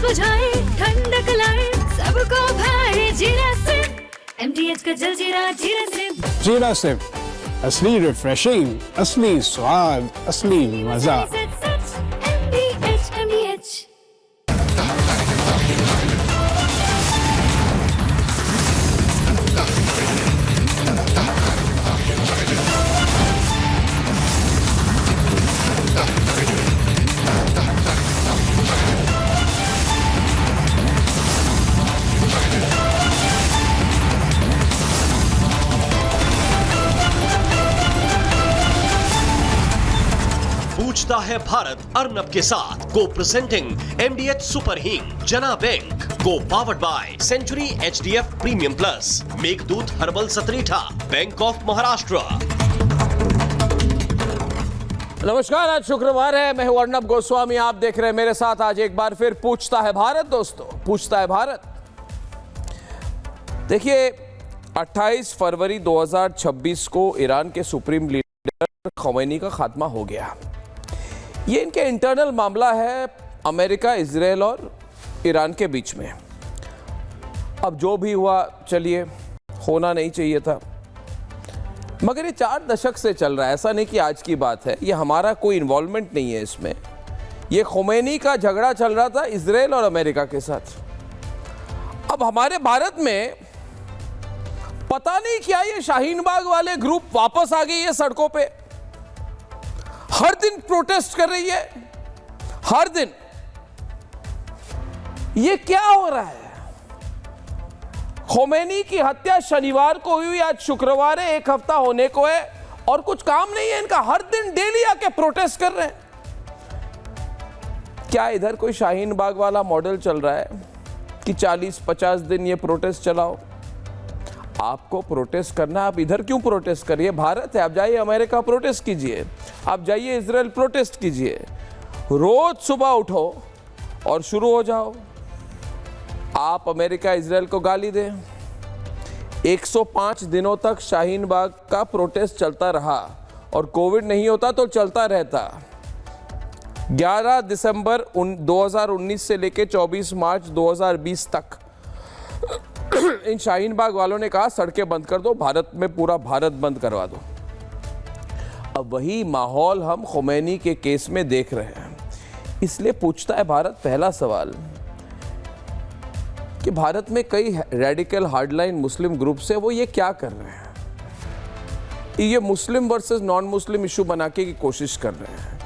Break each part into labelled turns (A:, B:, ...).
A: बुझाए, ठंडक लाए, सबको भाए जीरा सिप। MTH का जलजीरा जीरा सिप।
B: जीरा सिप, असली रिफ्रेशिंग, असली स्वाद, असली मजा।
A: MTH।
C: पूछता है भारत अर्नब के साथ को प्रेजेंटिंग MDH सुपर हिंग जना बैंक को powered by century HDF premium plus Meghdoot herbal सतरीठा बैंक ऑफ महाराष्ट्र।
D: नमस्कार, आज शुक्रवार है। मैं हूं अर्नब गोस्वामी, आप देख रहे हैं मेरे साथ आज एक बार फिर पूछता है भारत। दोस्तों, पूछता है भारत। देखिए, 28 फरवरी 2026 को ईरान के सुप्रीम लीडर खमैनी का खात्मा हो गया। ये इनके इंटरनल मामला है अमेरिका, इजराइल और ईरान के बीच में। अब जो भी हुआ, चलिए, होना नहीं चाहिए था, मगर ये 4 दशक से चल रहा है। ऐसा नहीं कि आज की बात है, ये हमारा कोई इन्वॉल्वमेंट नहीं है इसमें। ये खमैनी का झगड़ा चल रहा था इजराइल और अमेरिका के साथ। अब हमारे भारत में पता नहीं क्या ये शाहीन बाग वाले ग्रुप वापस आ गई है सड़कों पे, हर दिन प्रोटेस्ट कर रही है, हर दिन। ये क्या हो रहा है? खमैनी की हत्या शनिवार को हुई, आज शुक्रवार है, 1 हफ्ता होने को है और कुछ काम नहीं है इनका। हर दिन डेली आके प्रोटेस्ट कर रहे हैं। क्या इधर कोई शाहीन बाग वाला मॉडल चल रहा है कि 40-50 दिन ये प्रोटेस्ट चलाओ? आपको प्रोटेस्ट करना, आप इधर क्यों प्रोटेस्ट करिए? भारत है, आप जाइए अमेरिका प्रोटेस्ट कीजिए, आप जाइए इजराइल प्रोटेस्ट कीजिए। रोज सुबह उठो और शुरू हो जाओ। आप अमेरिका इजराइल को गाली दें। 105 दिनों तक शाहीन बाग का प्रोटेस्ट चलता रहा और कोविड नहीं होता तो चलता रहता। 11 दिसंबर 2019 से लेकर 24 मार्च 2020 तक इन शाहीन बाग वालों ने कहा सड़कें बंद कर दो, भारत में पूरा भारत बंद करवा दो। अब वही माहौल हम खमैनी के केस में देख रहे हैं। इसलिए पूछता है भारत पहला सवाल कि भारत में कई रेडिकल हार्डलाइन मुस्लिम ग्रुप्स हैं, वो ये क्या कर रहे हैं? ये मुस्लिम वर्सेस नॉन मुस्लिम इशू बनाने की कोशिश कर रहे हैं।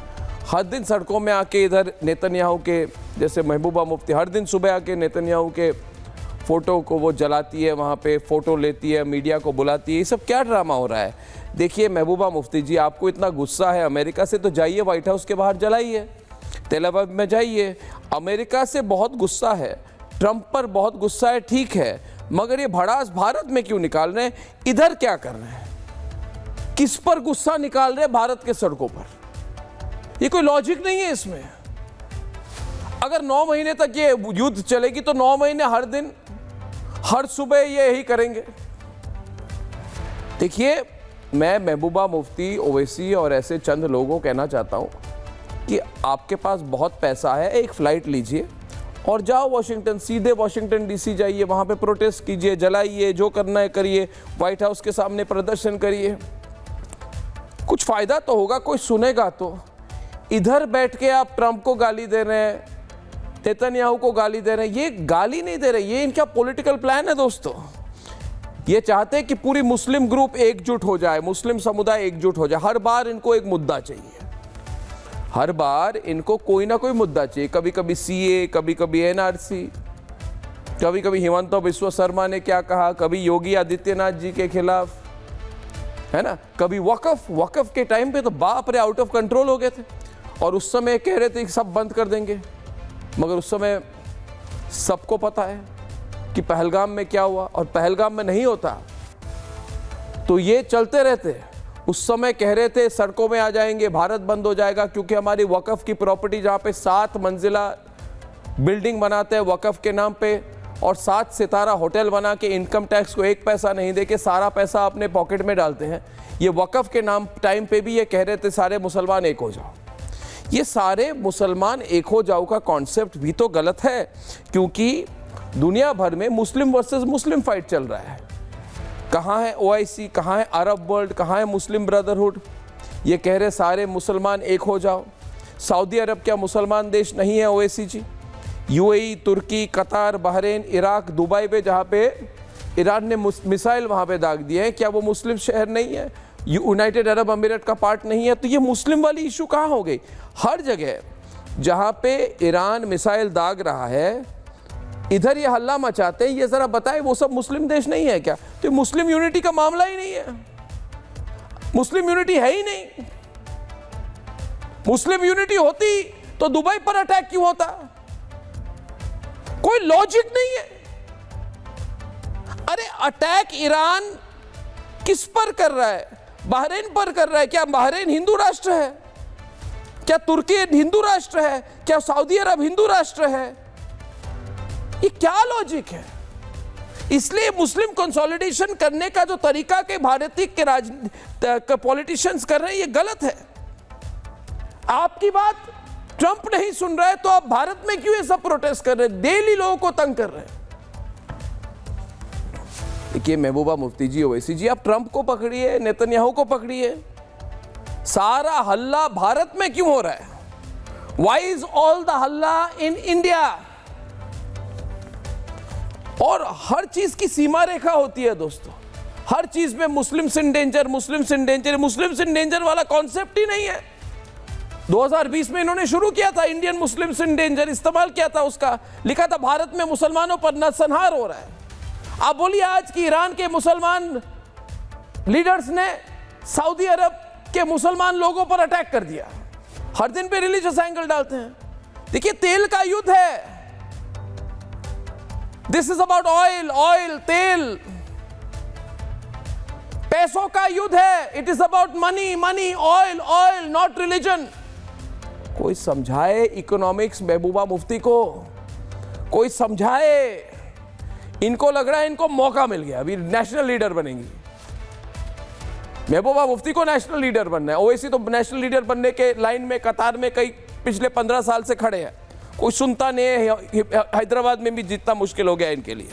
D: हर दिन सड़कों में आके इधर नेतन्याहू के, जैसे महबूबा मुफ्ती हर दिन सुबह आके नेतन्याहू के फोटो को वो जलाती है, वहाँ पे फोटो लेती है, मीडिया को बुलाती है। ये सब क्या ड्रामा हो रहा है? देखिए महबूबा मुफ्ती जी, आपको इतना गुस्सा है अमेरिका से तो जाइए व्हाइट हाउस के बाहर जलाइए, तेल अवीव में जाइए। अमेरिका से बहुत गुस्सा है, ट्रंप पर बहुत गुस्सा है, ठीक है, मगर ये भड़ास भारत में क्यों निकाल रहे हैं? इधर क्या कर रहे हैं? किस पर गुस्सा निकाल रहे हैं भारत के सड़कों पर? ये कोई लॉजिक नहीं है इसमें। अगर 9 महीने तक ये युद्ध चलेगी तो 9 महीने हर दिन हर सुबह ये यही करेंगे। देखिए, मैं महबूबा मुफ्ती, ओवैसी और ऐसे चंद लोगों को कहना चाहता हूं कि आपके पास बहुत पैसा है, एक फ्लाइट लीजिए और जाओ वाशिंगटन, सीधे वाशिंगटन DC जाइए, वहां पे प्रोटेस्ट कीजिए, जलाइए, जो करना है करिए, व्हाइट हाउस के सामने प्रदर्शन करिए, कुछ फायदा तो होगा, कोई सुनेगा तो। इधर बैठ के आप ट्रंप को गाली दे रहे हैं, नेतन्याहू को गाली दे रहे हैं। ये गाली नहीं दे रहे, ये इनका पॉलिटिकल प्लान है दोस्तों। ये चाहते हैं कि पूरी मुस्लिम ग्रुप एकजुट हो जाए, मुस्लिम समुदाय एकजुट हो जाए। हर बार इनको एक मुद्दा चाहिए, हर बार इनको कोई ना कोई मुद्दा चाहिए। कभी कभी CA, कभी कभी NRC, कभी कभी हिमंत बिस्वा शर्मा ने क्या कहा, कभी योगी आदित्यनाथ जी के खिलाफ, है ना, कभी वक्फ के टाइम पे तो बाप रे आउट ऑफ कंट्रोल हो गए थे और उस समय कह रहे थे कि सब बंद कर देंगे, मगर उस समय सबको पता है कि पहलगाम में क्या हुआ और पहलगाम में नहीं होता तो ये चलते रहते। उस समय कह रहे थे सड़कों में आ जाएंगे, भारत बंद हो जाएगा, क्योंकि हमारी वक्फ की प्रॉपर्टी जहाँ पे 7 मंजिला बिल्डिंग बनाते हैं वक्फ के नाम पे और 7 सितारा होटल बना के इनकम टैक्स को 1 पैसा नहीं दे के सारा पैसा अपने पॉकेट में डालते हैं। ये वक्फ के नाम टाइम पे भी ये कह रहे थे सारे मुसलमान एक हो जाओ। ये सारे मुसलमान एक हो जाओ का कॉन्सेप्ट भी तो गलत है, क्योंकि दुनिया भर में मुस्लिम वर्सेस मुस्लिम फाइट चल रहा है। कहाँ है OIC, कहाँ है अरब वर्ल्ड, कहाँ है मुस्लिम ब्रदरहुड? ये कह रहे सारे मुसलमान एक हो जाओ। सऊदी अरब क्या मुसलमान देश नहीं है OIC जी? UAE, तुर्की, कतार, बहरीन, इराक, दुबई पे जहाँ पे ईरान ने मिसाइल वहाँ पे दाग दिए हैं, क्या वो मुस्लिम शहर नहीं है? यूनाइटेड अरब अमीरात का पार्ट नहीं है? तो ये मुस्लिम वाली इशू कहाँ हो गई? हर जगह जहाँ पे ईरान मिसाइल दाग रहा है, इधर ये हल्ला मचाते हैं। ये जरा बताए वो सब मुस्लिम देश नहीं है क्या? तो मुस्लिम यूनिटी का मामला ही नहीं है, मुस्लिम यूनिटी है ही नहीं। मुस्लिम यूनिटी होती तो दुबई पर अटैक क्यों होता? कोई लॉजिक नहीं है। अरे अटैक ईरान किस पर कर रहा है? बहरीन पर कर रहा है। क्या बहरीन हिंदू राष्ट्र है? क्या तुर्की हिंदू राष्ट्र है? क्या सऊदी अरब हिंदू राष्ट्र है? ये क्या लॉजिक है? इसलिए मुस्लिम कंसोलिडेशन करने का जो तरीका के भारतीय के पॉलिटिशियंस कर रहे हैं, ये गलत है। आपकी बात ट्रंप नहीं सुन रहा है तो आप भारत में क्यों ये सब प्रोटेस्ट कर रहे हैं? दिल्ली लोगों को तंग कर रहे हैं। देखिए महबूबा मुफ्ती जी, ओवैसी जी, आप ट्रंप को पकड़िए, नेतन्याहू को पकड़िए, सारा हल्ला भारत में क्यों हो रहा है? वाई इज ऑल द हल्ला इन इंडिया? और हर चीज की सीमा रेखा होती है दोस्तों, हर चीज में Muslims in danger, Muslims in danger. Muslims in danger वाला कॉन्सेप्ट ही नहीं है। 2020 में इन्होंने शुरू किया था इंडियन मुस्लिम्स इन डेंजर, इस्तेमाल किया था उसका, लिखा था भारत में मुसलमानों पर नरसंहार हो रहा है। आप बोलिए आज की ईरान के मुसलमान लीडर्स ने सऊदी अरब के मुसलमान लोगों पर अटैक कर दिया, हर दिन पे रिलीजियस एंगल डालते हैं। देखिए तेल का युद्ध है, this is about oil, oil, तेल, पैसों का युद्ध है। It is about money, money, oil, oil, not religion. कोई समझाए इकोनॉमिक्स महबूबा मुफ्ती को, कोई समझाए। इनको लग रहा है इनको मौका मिल गया, अभी नेशनल लीडर बनेंगी। महबूबा मुफ्ती को नेशनल लीडर बनना है, ओवैसी तो नेशनल लीडर बनने के लाइन में कतार में कई पिछले 15 साल से खड़े हैं, कोई सुनता नहीं है। हैदराबाद में भी जितना मुश्किल हो गया इनके लिए।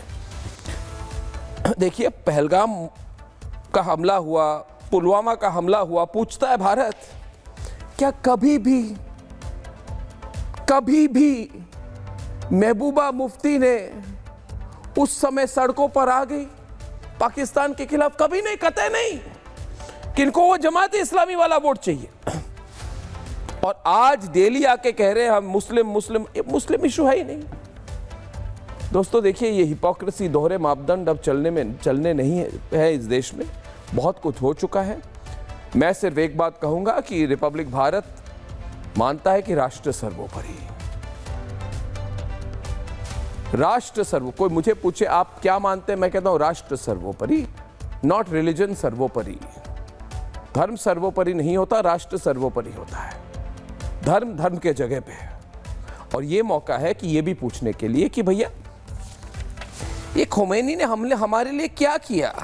D: देखिए पहलगाम का हमला हुआ, पुलवामा का हमला हुआ, पूछता है भारत क्या कभी भी महबूबा मुफ्ती ने उस समय सड़कों पर आ गई पाकिस्तान के खिलाफ? कभी नहीं, कतई नहीं। किनको वो जमात इस्लामी वाला वोट चाहिए। और आज दिल्ली आके कह रहे हैं हम मुस्लिम इशू है ही नहीं। दोस्तों देखिए ये हिपोक्रेसी, दोहरे मापदंड अब चलने नहीं है इस देश में। बहुत कुछ हो चुका है। मैं सिर्फ एक बात कहूंगा कि रिपब्लिक भारत मानता है कि राष्ट्र सर्वोपरि, राष्ट्र सर्व। कोई मुझे पूछे आप क्या मानते हैं, मैं कहता हूं राष्ट्र सर्वोपरि, नॉट रिलीजन सर्वोपरि। धर्म सर्वोपरि नहीं होता, राष्ट्र सर्वोपरि होता है। धर्म के जगह पे है। और ये मौका है कि ये भी पूछने के लिए कि भैया ये खोमेनी ने हमारे लिए क्या किया?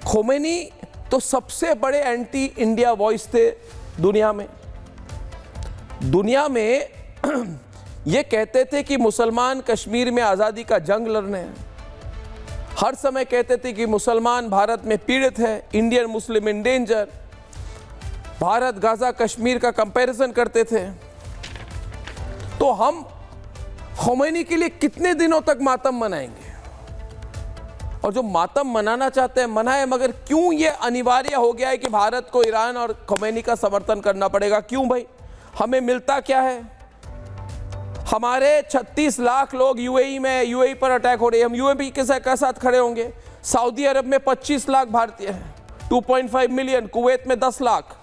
D: खोमेनी तो सबसे बड़े एंटी इंडिया वॉइस थे दुनिया में। ये कहते थे कि मुसलमान कश्मीर में आज़ादी का जंग लड़ने हैं। हर समय कहते थे कि मुसलमान भारत में पीड़ित है, Indian Muslim in danger. Bharat Gaza Kashmir का कंपैरिजन करते थे। तो हम खोमेनी के लिए कितने दिनों तक मातम मनाएंगे? और जो मातम मनाना चाहते हैं मनाए, मगर क्यों ये अनिवार्य हो गया है कि भारत को ईरान और खोमेनी का समर्थन करना पड़ेगा? क्यों भाई? हमें मिलता क्या है? हमारे 36 लाख लोग यूएई पर अटैक हो रहे हैं, हम यूएई के साथ खड़े होंगे। सऊदी अरब में 25 लाख भारतीय हैं, 2.5 मिलियन। कुवैत में 10 लाख,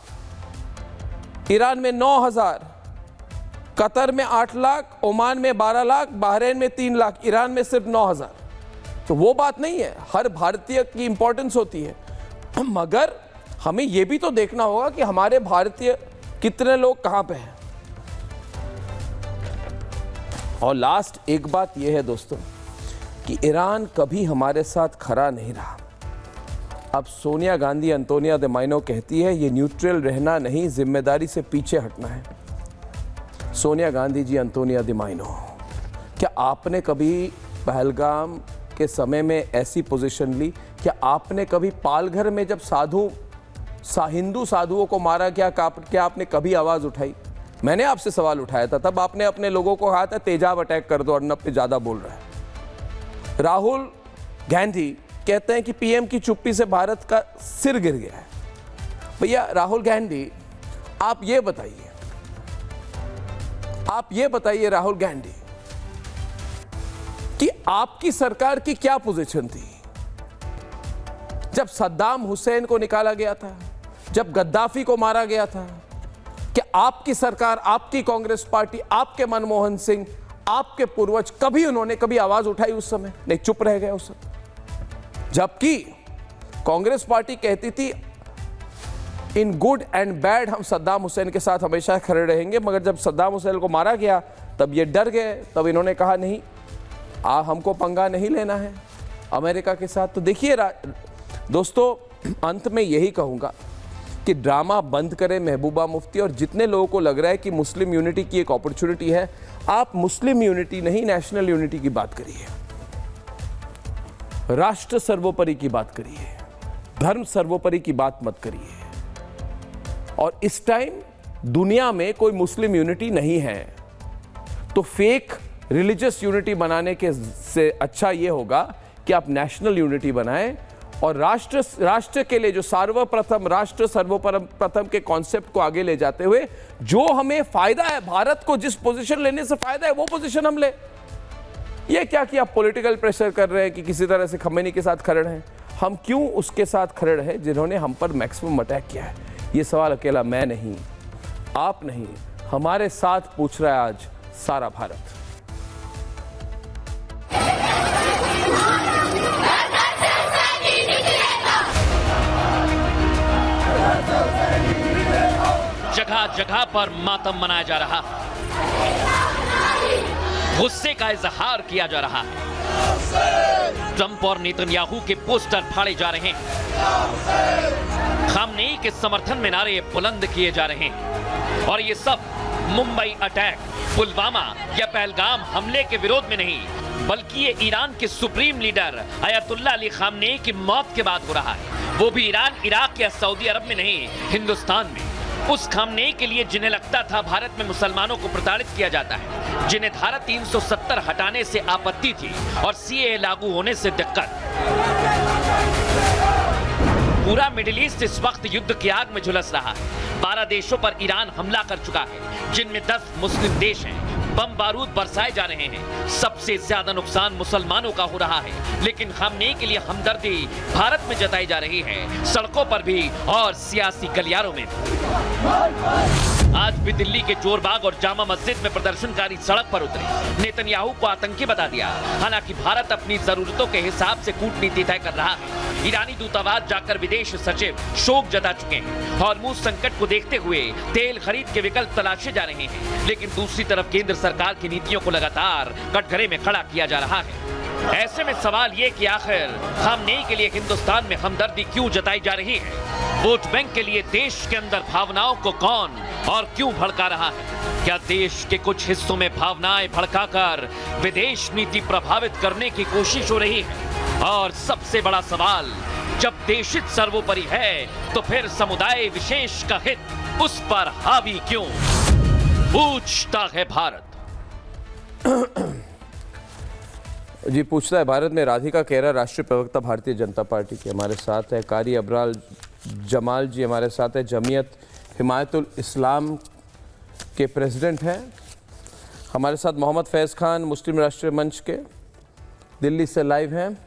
D: ईरान में 9,000, कतर में 8 लाख, ओमान में 12 लाख, बहरीन में 3 लाख, ईरान में सिर्फ 9,000। तो वो बात नहीं है, हर भारतीय की इंपॉर्टेंस होती है। मगर हमें यह भी तो देखना होगा कि हमारे भारतीय कितने लोग कहां पे हैं। और लास्ट एक बात यह है दोस्तों कि ईरान कभी हमारे साथ खड़ा नहीं रहा। अब सोनिया गांधी, अंतोनिया द माइनो कहती है ये न्यूट्रल रहना नहीं, जिम्मेदारी से पीछे हटना है। सोनिया गांधी जी, अंतोनिया दी माइनो, क्या आपने कभी पहलगाम के समय में ऐसी पोजीशन ली? क्या आपने कभी पालघर में जब हिंदू साधुओं को मारा क्या आपने कभी आवाज उठाई? मैंने आपसे सवाल उठाया था, तब आपने अपने लोगों को कहा था तेजाब अटैक कर दो, अर्नब पे ज्यादा बोल रहा है। राहुल गांधी कहते हैं कि पीएम की चुप्पी से भारत का सिर गिर गया है। भैया राहुल गांधी, आप ये बताइए राहुल गांधी कि आपकी सरकार की क्या पोजीशन थी जब सद्दाम हुसैन को निकाला गया था, जब गद्दाफी को मारा गया था? क्या आपकी सरकार, आपकी कांग्रेस पार्टी, आपके मनमोहन सिंह, आपके पूर्वज कभी आवाज उठाई उस समय? नहीं, चुप रह गए उस समय। जबकि कांग्रेस पार्टी कहती थी इन गुड एंड बैड हम सद्दाम हुसैन के साथ हमेशा खड़े रहेंगे, मगर जब सद्दाम हुसैन को मारा गया तब ये डर गए, तब इन्होंने कहा नहीं, हमको पंगा नहीं लेना है अमेरिका के साथ। तो देखिए दोस्तों, अंत में यही कहूंगा कि ड्रामा बंद करें महबूबा मुफ्ती, और जितने लोगों को लग रहा है कि मुस्लिम यूनिटी की एक अपॉर्चुनिटी है, आप मुस्लिम यूनिटी नहीं, नेशनल यूनिटी की बात करिए, राष्ट्र सर्वोपरि की बात करिए, धर्म सर्वोपरि की बात मत करिए। और इस टाइम दुनिया में कोई मुस्लिम यूनिटी नहीं है, तो फेक रिलीजियस यूनिटी बनाने के से अच्छा ये होगा कि आप नेशनल यूनिटी बनाएं, और राष्ट्र के लिए जो राष्ट्र सर्वप्रथम के कॉन्सेप्ट को आगे ले जाते हुए जो हमें फायदा है, भारत को जिस पोजीशन लेने से फायदा है वो पोजीशन हम ले। ये क्या कि आप पॉलिटिकल प्रेशर कर रहे हैं कि किसी तरह से खमेनी के साथ खड़े हैं? हम क्यों उसके साथ खड़े रहे जिन्होंने हम पर मैक्सिमम अटैक किया है? ये सवाल अकेला मैं नहीं, आप नहीं, हमारे साथ पूछ रहा है आज सारा भारत।
E: जगह जगह पर मातम मनाया जा रहा है, गुस्से का इजहार किया जा रहा है, ट्रंप और नेतन्याहू के पोस्टर फाड़े जा रहे हैं, खामनेई के समर्थन में नारे बुलंद किए जा रहे हैं, और ये सब मुंबई अटैक, पुलवामा या पहलगाम हमले के विरोध में नहीं, बल्कि ये ईरान के सुप्रीम लीडर अयतुल्ला अली खामनेई की मौत के बाद हो रहा है। वो भी ईरान, इराक या सऊदी अरब में नहीं, हिंदुस्तान में। उस खामनेई के लिए जिन्हें लगता था भारत में मुसलमानों को प्रताड़ित किया जाता है, जिन्हें धारा 370 हटाने से आपत्ति थी और सीएए लागू होने से दिक्कत। पूरा मिडिल ईस्ट इस वक्त युद्ध की आग में झुलस रहा है। 12 देशों पर ईरान हमला कर चुका है, जिनमें 10 मुस्लिम देश हैं। बम बारूद बरसाए जा रहे हैं। सबसे ज्यादा नुकसान मुसलमानों का हो रहा है, लेकिन खामनेई के लिए हमदर्दी भारत में जताई जा रही है, सड़कों पर भी और सियासी गलियारों में। आज भी दिल्ली के जोरबाग और जामा मस्जिद में प्रदर्शनकारी सड़क पर उतरे, नेतन्याहू को आतंकी बता दिया। हालांकि भारत अपनी जरूरतों के हिसाब से कूटनीति तय कर रहा है। ईरानी दूतावास जाकर विदेश सचिव शोक जता चुके हैं। हॉर्मुज संकट को देखते हुए तेल खरीद के विकल्प तलाशे जा रहे हैं, लेकिन दूसरी तरफ केंद्र सरकार की नीतियों को लगातार कटघरे में खड़ा किया जा रहा है। ऐसे में सवाल ये कि आखिर खामनेई के लिए हिंदुस्तान में हमदर्दी क्यों जताई जा रही है? वोट बैंक के लिए देश के अंदर भावनाओं को कौन और क्यों भड़का रहा है? क्या देश के कुछ हिस्सों में भावनाएं भड़काकर विदेश नीति प्रभावित करने की कोशिश हो रही है? और सबसे बड़ा सवाल, जब देशित सर्वोपरि है तो फिर समुदाय विशेष का हित उस पर हावी क्यों? पूछता है भारत।
D: जी, पूछता है भारत में राधिका केरा, राष्ट्रीय प्रवक्ता भारतीय जनता पार्टी के हमारे साथ है। कारी अबराल जमाल जी हमारे साथ है, जमीयत हिमायतुल इस्लाम के प्रेसिडेंट हैं। हमारे साथ मोहम्मद फैज़ खान, मुस्लिम राष्ट्रीय मंच के, दिल्ली से लाइव हैं।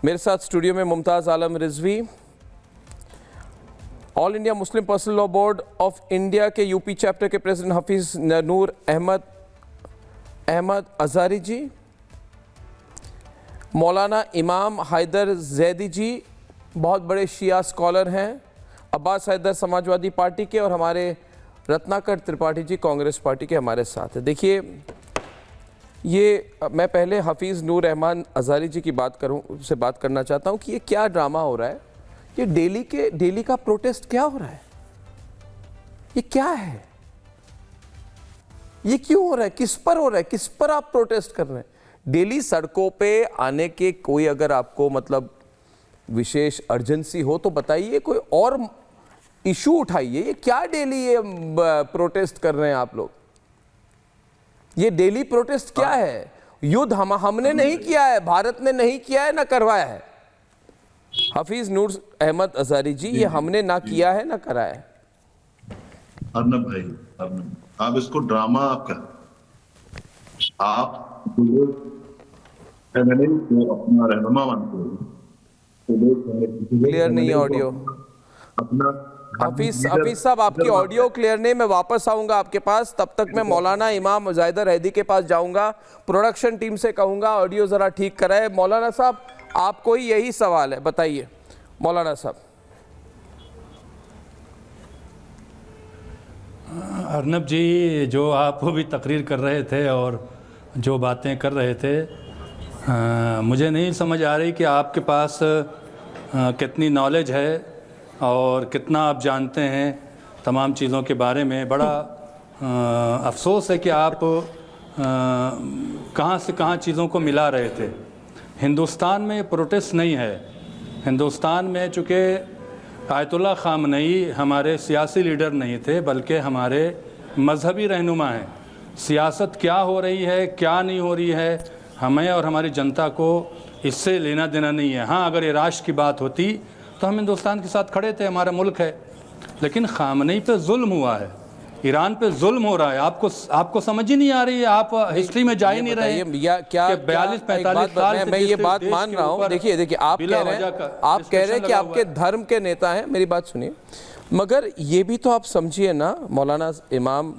D: मेरे साथ स्टूडियो में Mumtaz Alam Rizvi, all India Muslim personal law board of India के यूपी चैप्टर के प्रेसिडेंट हफीज़ नूर अहमद अज़ारी जी, मौलाना इमाम हैदर जैदी जी, बहुत बड़े शिया स्कॉलर हैं, अब्बास हैदर समाजवादी पार्टी के, और हमारे रत्नाकर त्रिपाठी जी कांग्रेस पार्टी के हमारे साथ है। देखिए, ये मैं पहले हफीज़ नूर अहमद अज़ारी जी की बात करना चाहता हूँ कि ये क्या ड्रामा हो रहा है? ये दिल्ली का प्रोटेस्ट क्या हो रहा है? ये क्या है? ये क्यों हो रहा है, किस पर हो रहा है, किस पर आप प्रोटेस्ट कर रहे हैं? डेली सड़कों पे आने के कोई अगर आपको मतलब विशेष अर्जेंसी हो तो बताइए, कोई और इशू उठाइए। ये क्या डेली ये प्रोटेस्ट कर रहे हैं आप लोग? ये डेली प्रोटेस्ट क्या है? युद्ध हमने नहीं किया है, भारत ने नहीं किया है, ना करवाया है। हफीज नूर अहमद अजारी जी, ये हमने ना किया है ना कराया है।
F: अर्नब भाई, अर्नब, आप इसको ड्रामा आपका, आप अपना रहनुमा मानते हो,
D: क्लियर नहीं है ऑडियो।
F: अपना
D: हफीज साहब, आपकी ऑडियो क्लियर नहीं, मैं वापस आऊंगा आपके पास, तब तक मैं मौलाना इमाम ज़ैदर हैदी के पास जाऊंगा, प्रोडक्शन टीम से कहूंगा ऑडियो ज़रा ठीक कराए। मौलाना साहब, आपको ही यही सवाल है, बताइए मौलाना साहब।
G: अर्नब जी, जो आप भी तकरीर कर रहे थे और जो बातें कर रहे थे, मुझे नहीं समझ आ रही कि आपके पास कितनी नॉलेज है और कितना आप जानते हैं तमाम चीज़ों के बारे में। बड़ा अफसोस है कि आप कहाँ से कहाँ चीज़ों को मिला रहे थे। हिंदुस्तान में प्रोटेस्ट नहीं है। हिंदुस्तान में चूँकि आयतुल्लाह ख़ामनई हमारे सियासी लीडर नहीं थे, बल्कि हमारे मजहबी रहनुमा हैं। सियासत क्या हो रही है, क्या नहीं हो रही है, हमें और हमारी जनता को इससे लेना देना नहीं है। हाँ, अगर ये राष्ट्र की बात होती तो हम हिंदुस्तान के साथ खड़े थे, हमारा मुल्क है। लेकिन ख़ामनई पे जुल्म हुआ है, ईरान पे जुल्म हो रहा है। आपको समझ ही नहीं आ रही है, आप हिस्ट्री में जा ही नहीं रहे हैं।
D: क्या
G: 42-45 साल से
D: मैं ये बात मान रहा हूँ। देखिए आप कह रहे हैं कि आपके धर्म के नेता हैं, मेरी बात सुनिए, मगर ये भी तो आप समझिए ना मौलाना इमाम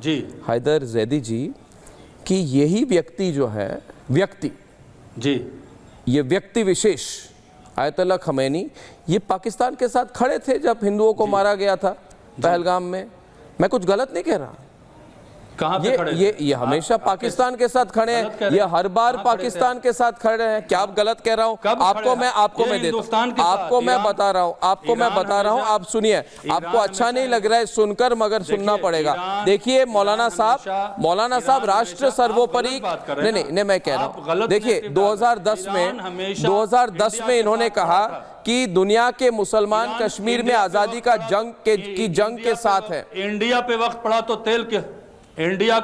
D: हैदर जैदी जी, कि यही व्यक्ति जो है, व्यक्ति जी, ये व्यक्ति विशेष आयतुल्लाह खमैनी, ये पाकिस्तान के साथ खड़े थे जब हिंदुओं को मारा गया था पहलगाम में। मैं कुछ गलत नहीं कह रहा।
G: कहाँ पे खड़े?
D: ये हमेशा पाकिस्तान के साथ खड़े हैं, ये हर बार पाकिस्तान के साथ खड़े हैं। क्या आप गलत कह रहा हूँ? आपको मैं बता रहा हूँ, आप सुनिए। आपको अच्छा नहीं लग रहा है सुनकर, मगर सुनना पड़ेगा। देखिए मौलाना साहब राष्ट्र सर्वोपरि नहीं, मैं कह रहा हूँ, देखिए 2010 में इन्होंने कहा कि दुनिया के मुसलमान कश्मीर में आजादी का जंग के साथ है।
G: इंडिया पे वक्त पड़ा तो तेल के इंडिया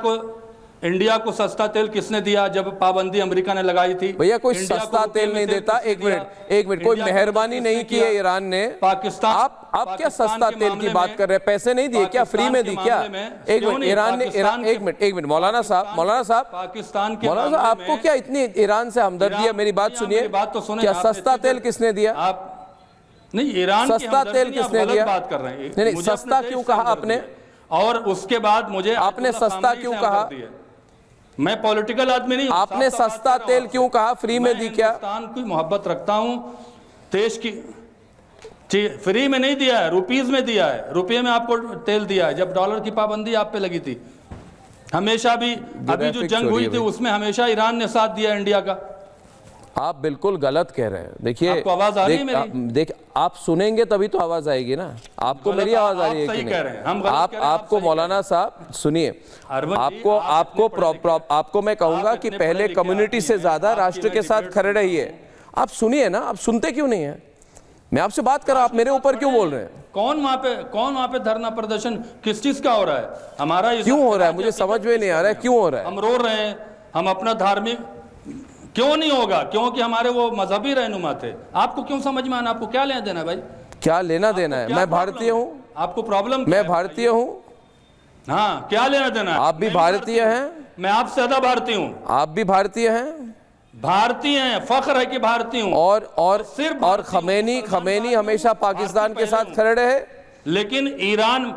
G: को सस्ता तेल किसने दिया जब पाबंदी अमेरिका ने लगाई थी?
D: भैया कोई सस्ता तेल नहीं देता। एक मिनट, कोई मेहरबानी नहीं की है ईरान ने।
G: पाकिस्तान,
D: आप क्या सस्ता तेल की बात कर रहे हैं? पैसे नहीं दिए क्या? फ्री में दी क्या? एक मिनट, ईरान ने एक मिनट मौलाना साहब
G: पाकिस्तान के
D: मौलाना साहब, आपको क्या इतनी ईरान से हमदर्दी है? मेरी बात सुनिए, क्या सस्ता तेल किसने दिया?
G: नहीं, ईरान
D: सस्ता तेल किसने दिया?
G: बात कर रहे हैं।
D: नहीं, सस्ता क्यों कहा आपने?
G: और उसके बाद मुझे
D: आपने सस्ता क्यों कहा?
G: मैं पॉलिटिकल आदमी नहीं हूं।
D: आपने सस्ता तेल क्यों कहा? फ्री में दी क्या?
G: हिंदुस्तान की मोहब्बत रखता हूं, देश की। फ्री में नहीं दिया है, रुपीस में दिया है। रुपये में आपको तेल दिया है जब डॉलर की पाबंदी आप पे लगी थी। हमेशा भी, अभी जो जंग हुई थी उसमें हमेशा ईरान ने साथ दिया इंडिया का।
D: आप बिल्कुल गलत कह रहे हैं। देखिए,
G: आपको आवाज आ रही है मेरी?
D: आप सुनेंगे तभी तो आवाज आएगी ना। आपको मेरी आवाज आ रही है कि नहीं? आपको मौलाना साहब सुनिए, आपको मैं कहूंगा कि पहले कम्युनिटी से ज्यादा राष्ट्र के साथ खड़े रहिए। आप सुनिए ना, आप सुनते क्यों नहीं है? मैं आपसे बात कर रहा हूं, आप मेरे ऊपर क्यों बोल रहे हैं?
G: कौन वहां पे धरना प्रदर्शन किस चीज का हो रहा है? हमारा
D: क्यों हो रहा है? मुझे समझ में नहीं आ रहा है क्यों हो रहा है।
G: हम रो रहे हैं, हम अपना धार्मिक, क्यों नहीं होगा? क्योंकि हमारे वो मजहबी रहनुमा थे। आपको क्यों समझ में आना? आपको क्या लेना देना भाई?
D: क्या लेना देना है? मैं भारतीय हूँ।
G: आपको प्रॉब्लम?
D: मैं भारतीय हूँ।
G: हाँ, क्या लेना देना है?
D: आप भी भारतीय हैं।
G: मैं आपसे ज्यादा भारतीय हूँ।
D: आप भी भारतीय हैं।
G: भारतीय हैं, फख्र है कि भारतीय हूँ।
D: और खमैनी हमेशा पाकिस्तान के साथ खड़े रहे,
G: लेकिन ईरान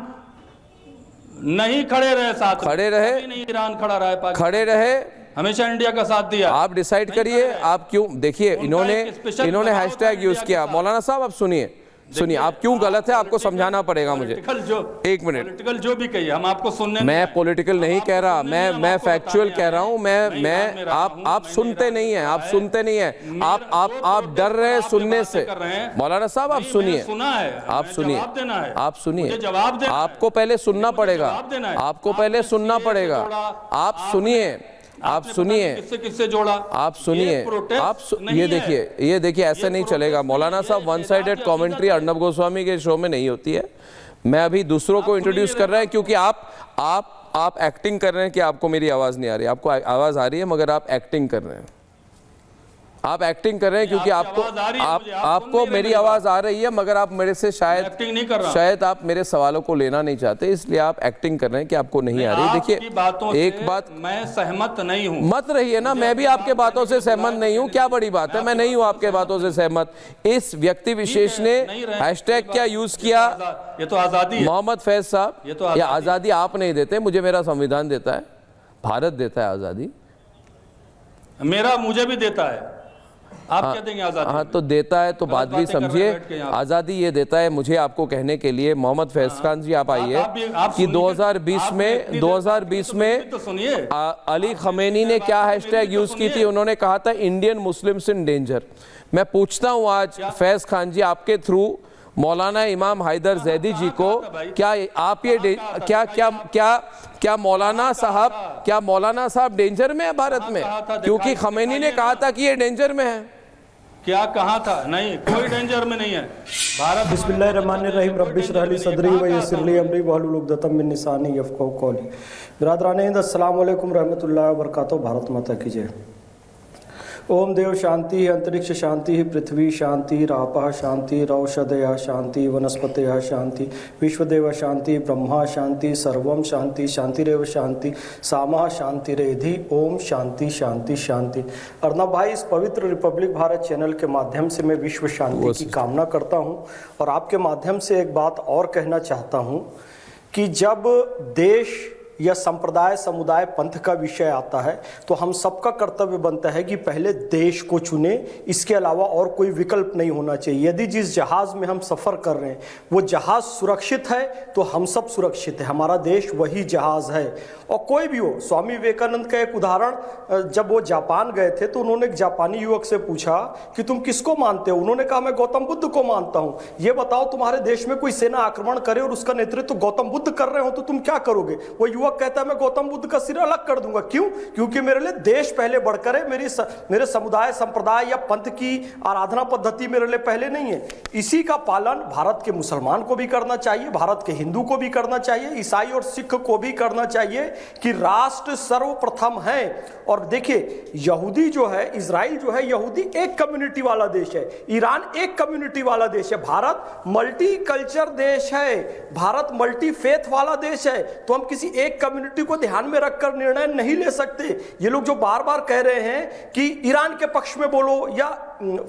G: नहीं खड़े रहे साथ।
D: खड़े रहे
G: नहीं, ईरान खड़ा रहा,
D: खड़े रहे,
G: हमेशा इंडिया का साथ दिया।
D: आप डिसाइड करिए आप क्यों। देखिए इन्होंने हैशटैग यूज किया। मौलाना साहब आप सुनिए, सुनिए, आप क्यों गलत है आपको समझाना पड़ेगा मुझे। एक मिनट,
G: पॉलिटिकल जो भी कहिए, हम आपको सुनने
D: मैं पॉलिटिकल नहीं कह रहा, मैं फैक्चुअल कह रहा हूं। मैं आप सुनते नहीं हैं, आप सुनते नहीं हैं, आप डर रहे हैं सुनने से। मौलाना साहब आप सुनिए,
G: सुना है,
D: आप सुनिए, आप सुनिए,
G: जवाब देना,
D: आपको पहले सुनना पड़ेगा, आपको पहले सुनना पड़ेगा। आप सुनिए, आप सुनिए,
G: किससे जोड़ा,
D: आप सुनिए, ये देखिए ऐसे नहीं चलेगा मौलाना साहब। One sided commentary Arnab Goswami के शो में नहीं होती है। मैं अभी दूसरों को इंट्रोड्यूस कर रहे हैं, क्योंकि आप एक्टिंग कर रहे हैं कि आपको मेरी आवाज नहीं आ रही। आपको आवाज आ रही है मगर आप एक्टिंग कर रहे हैं, आप एक्टिंग कर रहे हैं, क्योंकि आपको मेरी आवाज आ रही है मगर आप मेरे से शायद आप मेरे सवालों को लेना नहीं चाहते, इसलिए आप एक्टिंग कर रहे हैं कि आपको नहीं आ रही। देखिए एक बात,
G: मैं सहमत नहीं हूं।
D: मत रहिए ना, मैं भी आपके बातों से सहमत नहीं हूं। क्या बड़ी बात है, मैं नहीं हूं आपके बातों से सहमत। इस व्यक्ति विशेष ने हैशटैग क्या यूज किया,
G: ये तो आजादी है
D: मोहम्मद फैज साहब। ये आजादी आप नहीं देते, मुझे मेरा संविधान देता है, भारत देता है आजादी।
G: मुझे भी देता है, आप क्या देंगे आजादी?
D: हाँ तो देता है तो बात भी समझिए। आजादी ये देता है मुझे आपको कहने के लिए। मोहम्मद फैज खान जी आप आइए कि 2020 में
G: तो सुनिए,
D: अली खमेनी ने क्या हैशटैग यूज की थी। उन्होंने कहा था इंडियन मुस्लिम्स इन डेंजर। मैं पूछता हूँ आज फैज खान जी आपके थ्रू मौलाना इमाम हैदर जैदी जी को, क्या आप ये क्या मौलाना साहब डेंजर में है भारत में? क्योंकि खमेनी ने कहा था कि ये डेंजर में है।
G: क्या कहा था? नहीं, कोई डेंजर में नहीं है भारत।
H: बिस्मिल्लाहिर्रहमानिर्रहीम रब्बि इश्रह ली सदरी व यस्सिर ली अमरी वहलुल उक़दतम मिन लिसानी यफ़क़हू क़ौली। बिरादरान हिंद, अस्सलाम वालेकुम रहमतुल्लाहि व बरकातुहू। भारत माता की जय। ओम देव शांति, अंतरिक्ष शांति, पृथ्वी शांति, रापः शांति, रौषधयः शांति, वनस्पतयः शांति, विश्वदेव शांति, ब्रह्मा शांति, सर्वम शांति, शांतिरेव शांति, सामा शांतिरेधि। ओम शांति शांति शांति। अर्नब भाई, इस पवित्र रिपब्लिक भारत चैनल के माध्यम से मैं विश्व शांति की कामना करता हूँ और आपके माध्यम से एक बात और कहना चाहता हूँ कि जब देश या संप्रदाय, समुदाय, पंथ का विषय आता है तो हम सबका कर्तव्य बनता है कि पहले देश को चुने, इसके अलावा और कोई विकल्प नहीं होना चाहिए। यदि जिस जहाज में हम सफर कर रहे हैं वो जहाज सुरक्षित है तो हम सब सुरक्षित है, हमारा देश वही जहाज है। और कोई भी हो, स्वामी विवेकानंद का एक उदाहरण, जब वो जापान गए थे तो उन्होंने एक जापानी युवक से पूछा कि तुम किसको मानते हो? उन्होंने कहा मैं गौतम बुद्ध को मानता हूं। ये बताओ तुम्हारे देश में कोई सेना आक्रमण करे और उसका नेतृत्व गौतम बुद्ध कर रहे हो तो तुम क्या करोगे? वो युवक कहता है मैं गौतम बुद्ध का सिर अलग कर दूंगा। क्यों? क्योंकि मेरे लिए देश पहले बढ़कर है, मेरे समुदाय, संप्रदाय या पंथ की आराधना पद्धति मेरे लिए पहले नहीं है। इसी का पालन भारत के मुसलमान को भी करना चाहिए, भारत के हिंदू को भी करना चाहिए, ईसाई और सिख को भी करना चाहिए कि राष्ट्र सर्वप्रथम है। और देखिए, यहूदी जो है, इजराइल जो है, यहूदी एक कम्युनिटी वाला देश है, ईरान एक कम्युनिटी वाला देश है, भारत मल्टी कल्चर देश है, भारत मल्टी फेथ वाला देश है। तो हम किसी एक कम्युनिटी को ध्यान में रखकर निर्णय नहीं ले सकते। ये लोग जो बार बार कह रहे हैं कि ईरान के पक्ष में बोलो या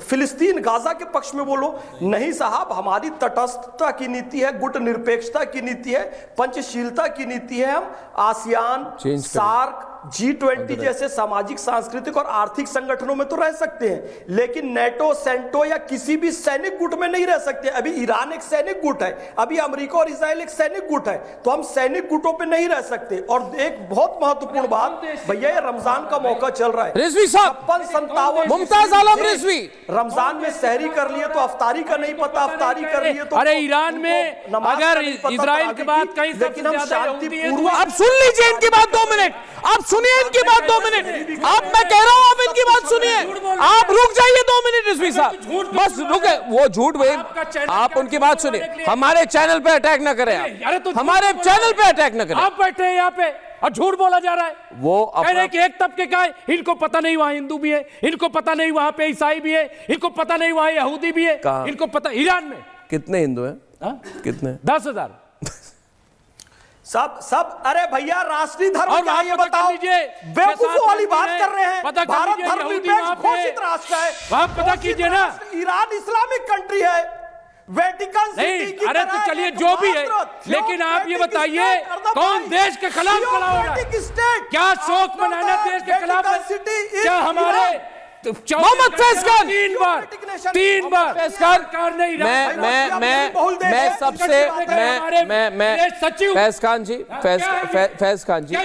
H: फिलिस्तीन, गाजा के पक्ष में बोलो, नहीं साहब, हमारी तटस्थता की नीति है, गुट निरपेक्षता की नीति है, पंचशीलता की नीति है। हम आसियान, सार्क, G20 जैसे सामाजिक, सांस्कृतिक और आर्थिक संगठनों में तो रह सकते हैं, लेकिन नेटो, सेंटो या किसी भी सैनिक गुट में नहीं रह सकते। अभी ईरान एक सैनिक गुट है, अभी अमेरिका और इजराइल एक सैनिक गुट है, तो हम सैनिक गुटों पे नहीं रह सकते। और एक बहुत महत्वपूर्ण बात भैया, ये रमजान का मौका चल रहा है,
D: रिजवी साहब,
H: 56-57
D: मुमताज आलम रिजवी,
H: रमजान में सहरी कर लिए तो अफ्तारी का नहीं पता, अफ्तारी कर लिए तो
I: अरे ईरान में अगर इजराइल के बाद कहीं
H: लेकिन हम शांतिपूर्वक।
D: आप सुन लीजिए इनकी बात 2 मिनट, आप सुनिए इनकी बात 2 मिनट। आप, मैं कह रहा हूं आप इनकी बात सुनिए, आप रुक जाइए 2 मिनट रिजवी साहब, बस रुके। वो झूठ भाई, आप उनकी बात सुनिए, हमारे चैनल पे अटैक ना करें आप, हमारे चैनल पे अटैक ना करें।
I: आप बैठे हैं यहाँ पे और झूठ बोला जा रहा है।
D: वो
I: कह रहे हैं कि एक तबके का है, इनको पता नहीं वहां हिंदू भी है, इनको पता नहीं वहां पे ईसाई भी है, इनको पता नहीं वहां यहूदी भी है, इनको पता। ईरान में
D: कितने हिंदू हैं? कितने?
I: 10,000
H: सब। अरे भैया, राष्ट्रीय धर्म क्या है ये बताओ? बेवकूफों वाली बात कर रहे हैं। भारत धर्मनिरपेक्ष घोषित राष्ट्र है,
I: वहां पता कीजिए ना।
H: ईरान इस्लामिक कंट्री है, वेटिकन सिटी की।
I: अरे तो चलिए जो भी है, लेकिन आप ये बताइए कौन देश के खिलाफ खड़ा हो रहा है? क्या शोक मनाना देश के खिलाफ है? क्या हमारे
D: मोहम्मद फैज खान,
I: 3 बार
D: फैज खान,
I: सरकार ने
D: मैं सबसे मैं
I: सचिव
D: फैज खान जी, फैज खान जी,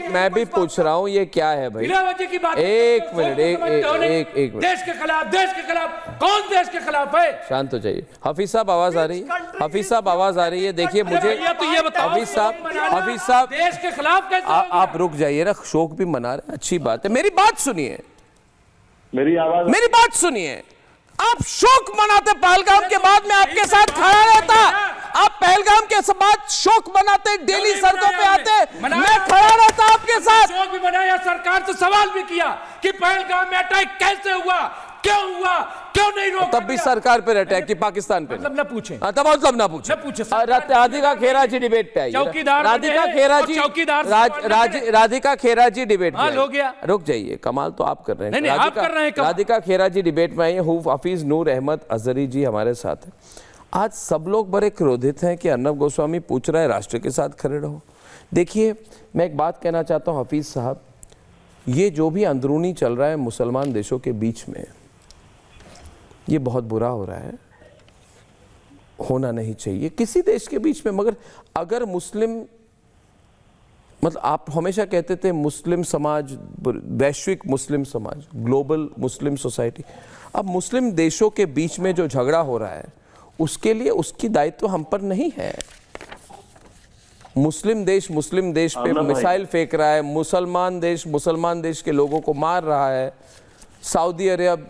D: मैं भी पूछ रहा हूँ ये क्या है भाई?
I: की बात
D: एक मिनट, एक मिनट,
I: देश के खिलाफ कौन देश के खिलाफ है?
D: शांत हो जाइए। हफीज साहब आवाज आ रही है, हफीज साहब आवाज आ रही है। देखिए मुझे
I: तो ये बताओ,
D: हफीज साहब
I: देश के खिलाफ कैसे हो गया?
D: आप रुक जाइए ना, शोक भी मना रहे हैं, अच्छी बात है। मेरी बात सुनिए,
F: मेरी
D: बात सुनिए। आप शोक मनाते पहलगाम के बाद में आपके साथ खड़ा रहता, आप पहलगाम के बाद शोक मनाते, डेली सड़कों पे आते, मैं खड़ा रहता आपके साथ।
I: शोक भी मनाया, सरकार से सवाल भी किया कि पहलगाम में अटैक कैसे हुआ, क्यों हुआ, क्यों नहीं रोका?
D: तब भी सरकार पे अटैक की, पाकिस्तान पे
I: मतलब न पूछे,
D: तब मतलब ना पूछे। राधिका खेरा जी डिबेट पे आई,
I: चौकीदार
D: राधिका खेरा जी, राधिका खेरा जी डिबेट में
I: हो गया।
D: रुक जाइए, कमाल तो आप कर रहे हैं।
I: नहीं, आप कर रहे हैं कमाल।
D: राधिका खेरा जी डिबेट में आई है। हफीज नूर अहमद अजहरी जी हमारे साथ है। आज सब लोग बड़े क्रोधित हैं कि अर्नब गोस्वामी पूछ रहा है राष्ट्र के साथ खड़े रहो। देखिए, मैं एक बात कहना चाहता हूँ हफीज साहब, ये जो भी अंदरूनी चल रहा है मुसलमान देशों के बीच में, ये बहुत बुरा हो रहा है, होना नहीं चाहिए किसी देश के बीच में। मगर अगर मुस्लिम, मतलब आप हमेशा कहते थे मुस्लिम समाज, वैश्विक मुस्लिम समाज, ग्लोबल मुस्लिम सोसाइटी, अब मुस्लिम देशों के बीच में जो झगड़ा हो रहा है उसके लिए उसकी दायित्व हम पर नहीं है। मुस्लिम देश पे मिसाइल फेंक रहा है, मुसलमान देश के लोगों को मार रहा है, सऊदी अरब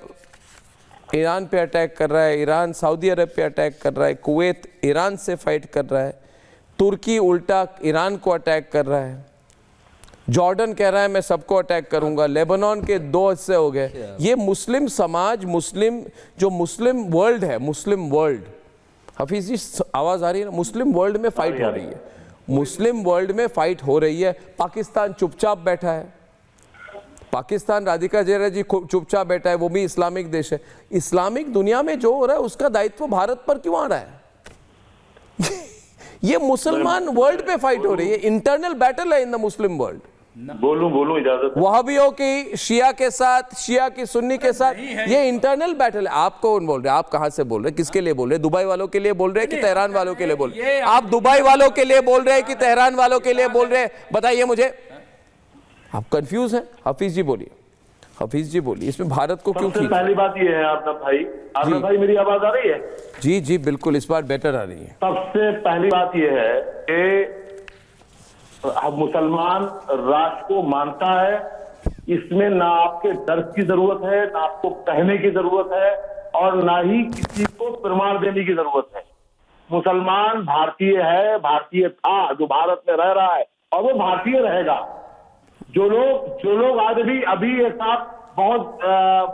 D: ईरान पे अटैक कर रहा है, ईरान सऊदी अरब पे अटैक कर रहा है, कुवैत ईरान से फाइट कर रहा है, तुर्की उल्टा ईरान को अटैक कर रहा है, जॉर्डन कह रहा है मैं सबको अटैक करूंगा, लेबनान के 2 हिस्से हो गए। ये मुस्लिम समाज, मुस्लिम वर्ल्ड है, मुस्लिम वर्ल्ड, हफीज जी आवाज आ रही है ना? मुस्लिम वर्ल्ड में फाइट हो रही है, मुस्लिम वर्ल्ड में फाइट हो रही है। पाकिस्तान चुपचाप बैठा है, पाकिस्तान, राधिका खेरा जी चुपचाप बैठा है, वो भी इस्लामिक देश है। इस्लामिक दुनिया में जो हो रहा है उसका दायित्व भारत पर क्यों आ रहा है? ये मुसलमान वर्ल्ड पे फाइट हो रही है, इंटरनल बैटल है इन द मुस्लिम वर्ल्ड।
F: बोलूं इजाजत है?
D: वहाबियों की शिया के साथ, शिया की सुन्नी के साथ, ये इंटरनल बैटल है। आप कौन बोल रहे हैं? आप कहां से बोल रहे हैं? किसके लिए बोल रहे हैं? दुबई वालों के लिए बोल रहे हैं कि तेहरान वालों के लिए बोल रहे हैं? आप दुबई वालों के लिए बोल रहे हैं कि तेहरान वालों के लिए बोल रहे हैं? बताइए मुझे, आप कंफ्यूज हैं? हफीज जी बोलिए, हफीज जी बोलिए, इसमें भारत को क्यों?
F: पहली बात ये है अर्नब भाई, मेरी आवाज आ रही है?
D: जी जी बिल्कुल, इस बार बेटर आ रही है।
F: सबसे पहली बात ये है कि मुसलमान राष्ट्र को मानता है, इसमें ना आपके डर की जरूरत है, ना आपको कहने की जरूरत है, और ना ही किसी को प्रमाण देने की जरूरत है। मुसलमान भारतीय है, भारतीय था, जो भारत में रह रहा है, और वो भारतीय रहेगा। जो लोग आज भी अभी एक साथ बहुत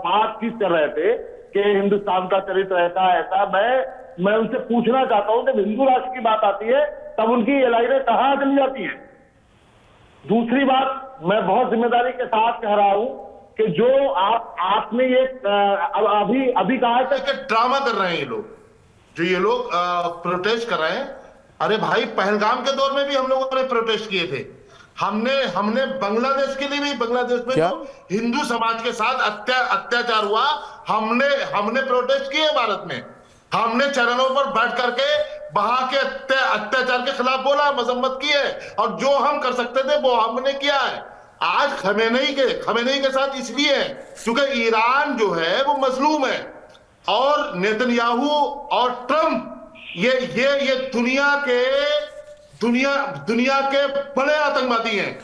F: बातचीत कर रहे थे कि हिंदुस्तान का चरित्र ऐसा, मैं उनसे पूछना चाहता हूं, जब हिंदू राष्ट्र की बात आती है तब उनकी ये लाइनें कहां चली जाती हैं? दूसरी बात, मैं बहुत जिम्मेदारी के साथ कह रहा हूं कि जो आपने ये अभी कहा था कि
J: ड्रामा कर रहे हैं ये लोग प्रोटेस्ट कर रहे हैं। अरे भाई, पहलगाम के दौर में भी हम लोगों ने प्रोटेस्ट किए थे। हमने बांग्लादेश के लिए भी, बांग्लादेश में जो हिंदू समाज के साथ अत्याचार हुआ, हमने प्रोटेस्ट किए भारत में। हमने चरणों पर बैठ करके वहां के अत्याचार के खिलाफ बोला, मजम्मत की है, और जो हम कर सकते थे वो हमने किया है। आज खमेनेई के साथ इसलिए है क्योंकि ईरान जो है वो मजलूम है, और नेतन्याहू और ट्रंप ये दुनिया के बड़े आतंकवादी हैं,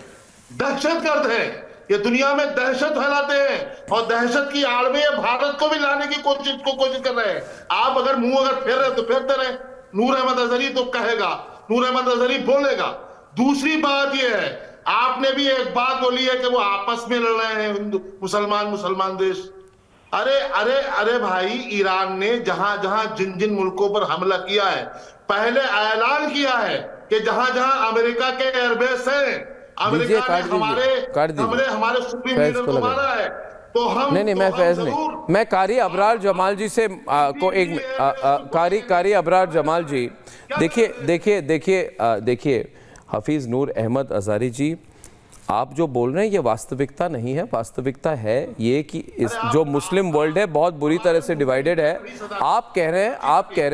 J: दहशतगर्द हैं। ये दुनिया में दहशत फैलाते हैं, और दहशत की आड़ में भारत को भी लाने की कोशिश कर रहे हैं। आप अगर मुंह फेर रहे तो फेरते रहे। नूर अहमद अजहरी तो कहेगा, नूर अहमद अजहरी बोलेगा। दूसरी बात ये है, आपने भी एक बात बोली है कि वो आपस में लड़ रहे हैं हिंदू मुसलमान देश। अरे भाई, ईरान ने जहां जिन मुल्कों पर हमला किया है, पहले ऐलान किया है कि जहां अमेरिका के एयरबेस हैं, अमेरिका ने हमारे सुप्रीम लीडर को मारा है, तो हम
D: नहीं, मैं फैज नहीं, मैं कारी अबरार जमाल जी से कारी अबरार जमाल जी, देखिए हफीज नूर अहमद अजहरी जी, आप जो बोल रहे हैं ये वास्तविकता नहीं है। वास्तविकता है ये कि इस जो मुस्लिम वर्ल्ड है बहुत बुरी तरह से डिवाइडेड है। आप कह रहे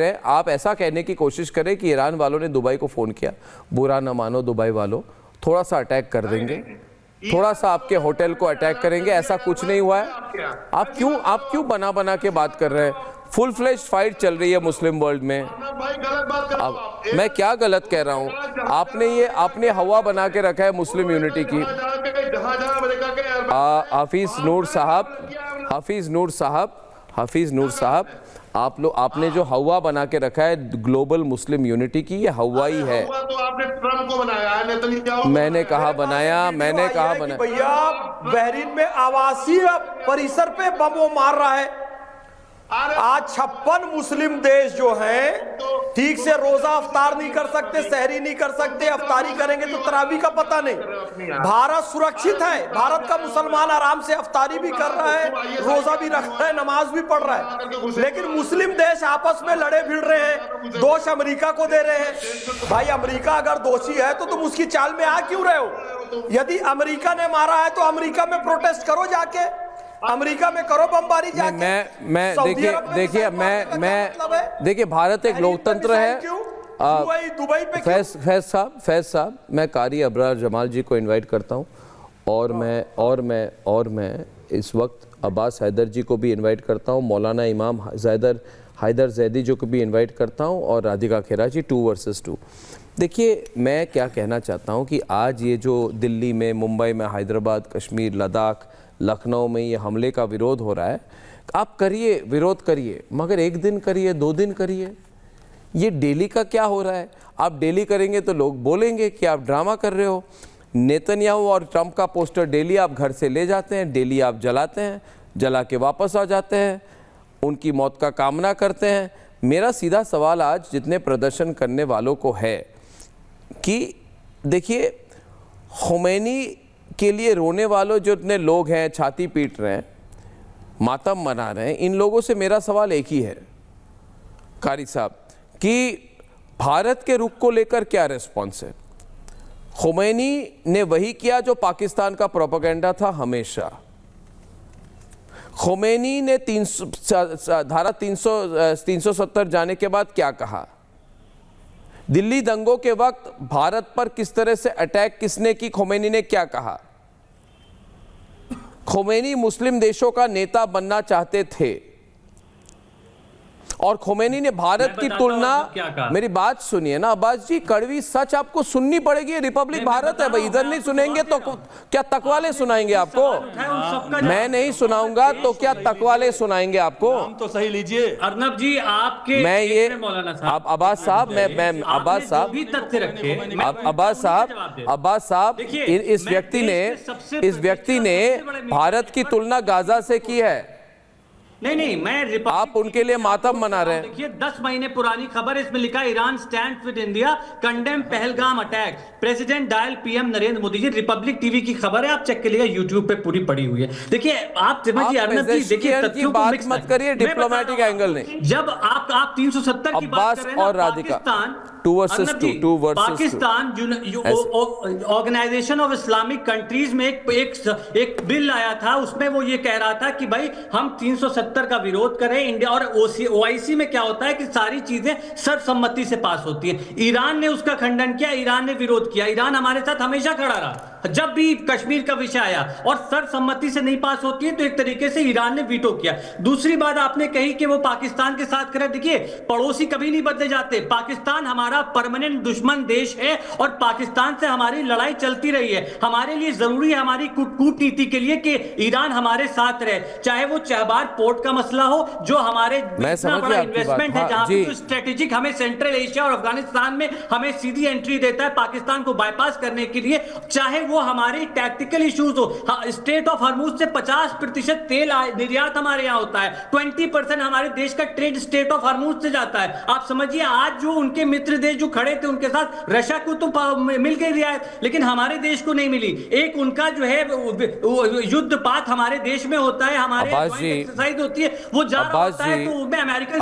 D: हैं आप ऐसा कहने की कोशिश करें कि ईरान वालों ने दुबई को फ़ोन किया। बुरा ना मानो दुबई वालों, थोड़ा सा अटैक कर देंगे, थोड़ा सा आपके होटल को अटैक करेंगे, ऐसा कुछ नहीं हुआ है। आप क्यों बना के बात कर रहे हैं? फुल फ्लेज्ड फाइट चल रही है मुस्लिम वर्ल्ड में। अब मैं क्या गलत कह रहा हूँ? आपने हवा बना के रखा है मुस्लिम यूनिटी की। हाफिज नूर साहब आपने जो हवा बना के रखा है ग्लोबल मुस्लिम यूनिटी की, ये हवा ही है।
J: तो आपने ट्रम्प को बनाया है,
D: मैंने कहा बनाया
H: भैया बहरीन में आवासीय परिसर पे बम वो मार रहा है। आज 56 मुस्लिम देश जो हैं ठीक से रोजा अफ्तार नहीं कर सकते, सहरी नहीं कर सकते, अफ्तारी करेंगे तो तरावी का पता नहीं। भारत सुरक्षित है, भारत का मुसलमान आराम से अफ्तारी भी कर रहा है, रोजा भी रख रहा है, नमाज भी पढ़ रहा है। लेकिन मुस्लिम देश आपस में लड़े भिड़ रहे हैं, दोष अमेरिका को दे रहे हैं। भाई अमेरिका अगर दोषी है तो तुम उसकी चाल में आ क्यों रहे हो? यदि अमेरिका ने मारा है तो अमेरिका में प्रोटेस्ट करो, जाके अमेरिका में करो बमबारी जाके।
D: देखिए भारत एक लोकतंत्र है।
H: दुबई पे
D: फैज साहब मैं कारी अबरार जमाल जी को इनवाइट करता हूं और मैं इस वक्त अब्बास हैदर जी को भी इनवाइट करता हूं, मौलाना इमाम हैदर जैदी जो को भी इनवाइट करता हूं और राधिका खेरा जी 2 वर्सेस 2। देखिए मैं क्या कहना चाहता हूं कि आज ये जो दिल्ली में, मुंबई में, हैदराबाद, कश्मीर, लद्दाख, लखनऊ में ये हमले का विरोध हो रहा है, आप करिए, विरोध करिए, मगर एक दिन करिए, 2 दिन करिए। ये डेली का क्या हो रहा है? आप डेली करेंगे तो लोग बोलेंगे कि आप ड्रामा कर रहे हो। नेतन्याहू और ट्रंप का पोस्टर डेली आप घर से ले जाते हैं, डेली आप जलाते हैं, जला के वापस आ जाते हैं, उनकी मौत का कामना करते हैं। मेरा सीधा सवाल आज जितने प्रदर्शन करने वालों को है कि देखिए खुमैनी के लिए रोने वालों जो इतने लोग हैं, छाती पीट रहे हैं, मातम मना रहे हैं, इन लोगों से मेरा सवाल एक ही है कारी साहब कि भारत के रुख को लेकर क्या रिस्पॉन्स है? खुमैनी ने वही किया जो पाकिस्तान का प्रोपेगेंडा था हमेशा। खुमैनी ने धारा 370 जाने के बाद क्या कहा? दिल्ली दंगों के वक्त भारत पर किस तरह से अटैक किसने की, खुमैनी ने क्या कहा? खुमैनी मुस्लिम देशों का नेता बनना चाहते थे और खुमैनी ने भारत की तुलना, मेरी बात सुनिए ना अब्बास जी, कड़वी सच आपको सुननी पड़ेगी। रिपब्लिक भारत है भाई, इधर नहीं सुनेंगे तो क्या तकवाले सुनाएंगे आपको? मैं नहीं सुनाऊंगा तो क्या तकवाले सुनाएंगे आपको?
G: तो सही लीजिए
K: अर्नब जी, आपके
D: मैं ये
K: आप
D: अब्बास साहब मैं अब्बास साहब अब्बास साहब इस व्यक्ति ने भारत की तुलना गाजा से की है।
K: नहीं,
D: आप उनके लिए मातम मना रहे हैं।
K: देखिए 10 महीने पुरानी खबर, इसमें लिखा Iran stands with India, condemn Pahalgam attack, president dial PM Narendra Modi ji. Republic TV की खबर है, आप चेक करिएगा, यूट्यूब पे पूरी पड़ी हुई है। देखिए आप समझिए अर्नब जी, देखिए तथ्यों को मिक्स
D: मत करिए, डिप्लोमेटिक एंगल नहीं।
K: जब आप 370 की बात कर रहे हैं
D: और Radhika 2 versus 2
K: Pakistan organisation of Islamic countries में एक बिल आया था, उसमें वो ये कह रहा था कि भाई हम 370 का विरोध करें इंडिया, और ओआईसी में क्या होता है कि सारी चीजें सर्वसम्मति से पास होती है। ईरान ने उसका खंडन किया, ईरान ने विरोध किया। ईरान हमारे साथ हमेशा खड़ा रहा जब भी कश्मीर का विषय आया, और सर्वसम्मति से नहीं पास होती है तो एक तरीके से ईरान ने वीटो किया। दूसरी बात आपने कही कि वो पाकिस्तान के साथ करे। देखिए पड़ोसी कभी नहीं बदले जाते। पाकिस्तान हमारा परमानेंट दुश्मन देश है और पाकिस्तान से हमारी लड़ाई चलती रही है। हमारे लिए जरूरी है हमारी कूटनीति के लिए कि ईरान हमारे साथ रहे, चाहे वो चहबार पोर्ट का मसला हो जो हमारे इतना बड़ा इन्वेस्टमेंट है, जहां पे स्ट्रेटेजिक हमें सेंट्रल एशिया और अफगानिस्तान में हमें सीधी एंट्री देता है पाकिस्तान को बाईपास करने के लिए, चाहे वो हमारी टैक्टिकल इश्यूज हो। स्टेट ऑफ हॉर्मुज से 50% तेल निर्यात हमारे यहां होता है, 20% हमारे देश का ट्रेड स्टेट ऑफ हॉर्मुज से जाता है। आप समझिए आज जो उनके मित्र देश जो खड़े थे उनके साथ रशिया को तो मिल गई रियायत, लेकिन हमारे देश को नहीं मिली। एक उनका जो है युद्धपात हमारे देश में होता है, हमारे एक्सरसाइज होती है, वो जा रहा होता है तो उसमें अमेरिकन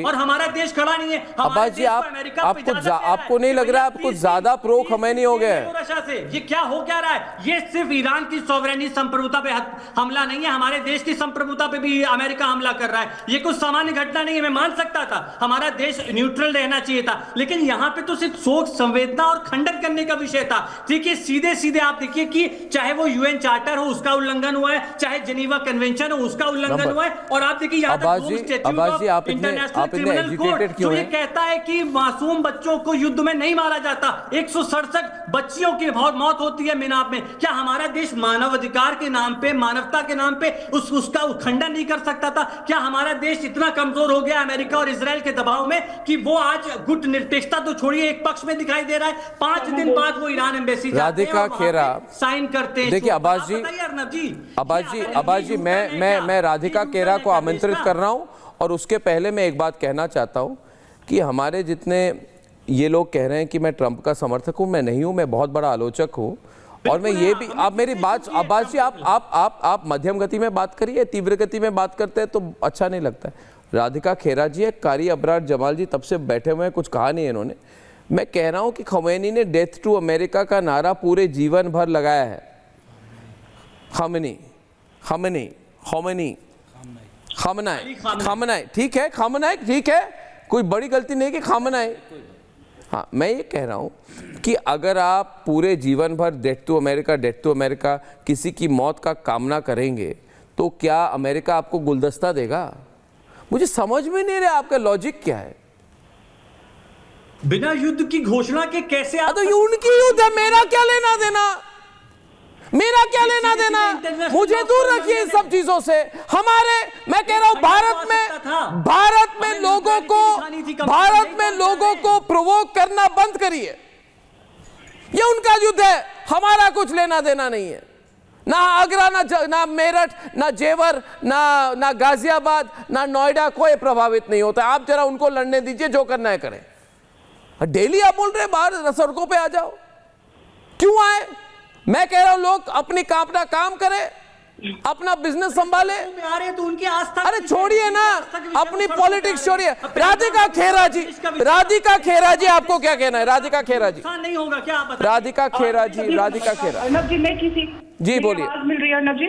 K: और हमारा देश खड़ा नहीं है।
D: अब्बास जी आपको नहीं लग रहा है आपको ज्यादा प्रो खुमैनी हो गए?
K: से। ये क्या हो क्या रहा है? ये सिर्फ ईरान की सॉवरेनिटी संप्रभुता पे हमला नहीं है, हमारे देश की संप्रभुता पे भी अमेरिका हमला कर रहा है। ये कुछ सामान्य घटना नहीं है। मैं मान सकता था हमारा देश न्यूट्रल रहना चाहिए था, लेकिन यहाँ पे तो सिर्फ शोक, संवेदना और खंडन करने का विषय था। ठीक है, सीधे सीधे आप देखिए कि चाहे वो यूएन चार्टर हो उसका उल्लंघन हुआ है, चाहे जेनीवा कन्वेंशन हो उसका उल्लंघन हुआ है, और आप देखिए यहाँ तक इंटरनेशनल क्रिमिनल कोर्ट जो ये कहता है कि मासूम बच्चों को युद्ध में नहीं मारा जाता। 167 बच्चियों की मौत होती है मिनाब में। क्या हमारा देश मानवाधिकार के नाम पे, मानवता के नाम पे उसका खंडन नहीं कर सकता था? क्या हमारा देश इतना कमजोर हो गया अमेरिका और इजराइल के दबाव में कि वो आज गुट निरपेक्षता तो छोड़िए एक पक्ष में दिखाई दे रहा है, 5 दिन बाद वो ईरान एम्बेसी
D: राधिका खेरा
K: साइन करते हैं।
D: देखिए अब्बास जी, मैं राधिका खेरा को आमंत्रित कर रहा हूं, और उसके पहले मैं एक बात कहना चाहता हूं कि हमारे जितने ये लोग कह रहे हैं कि मैं ट्रंप का समर्थक हूं, मैं नहीं हूं, मैं बहुत बड़ा आलोचक हूं। और मैं ये भी, आप मेरी बात, अब्बास जी आप मध्यम गति में बात करिए, तीव्र गति में बात करते हैं तो अच्छा नहीं लगता है। राधिका खेरा जी है, कारी अबरार जमाल जी तब से बैठे हुए हैं, कुछ कहा नहीं है इन्होंने। मैं कह रहा हूं कि खमैनी ने डेथ टू अमेरिका का नारा पूरे जीवन भर लगाया है। खामनाई ठीक है, खामनाई ठीक है, कोई बड़ी गलती नहीं कि खामनाई। हाँ, मैं ये कह रहा हूँ कि अगर आप पूरे जीवन भर डेथ टू अमेरिका किसी की मौत का कामना करेंगे तो क्या अमेरिका आपको गुलदस्ता देगा? मुझे समझ में नहीं रहा आपका लॉजिक क्या है।
K: बिना युद्ध की घोषणा के कैसे आप?
D: तो उनकी युद्ध है, मेरा क्या लेना देना, मेरा क्या लेना देना? मुझे दूर रखिए इन सब चीजों से। मैं कह रहा हूं भारत में लोगों को प्रोवोक करना बंद करिए। ये उनका युद्ध है, हमारा कुछ लेना देना नहीं है। ना आगरा, ना मेरठ, ना जेवर, ना गाजियाबाद, ना नोएडा, कोई प्रभावित नहीं होता। आप जरा उनको लड़ने दीजिए, जो करना है करें। डेली आप बोल रहे हैं बाहर सड़कों पे आ जाओ, क्यों आए? मैं कह रहा हूं लोग अपनी अपना काम करें, अपना बिजनेस संभाले।
K: तो उनकी आस्था,
D: अरे छोड़िए ना, अपनी पॉलिटिक्स छोड़िए। राधिका खेरा जी आपको क्या कहना है? राधिका खेरा जी
K: नहीं होगा क्या?
D: राधिका खेरा जी बोलिए।
L: मिल रही है अर्नब
D: जी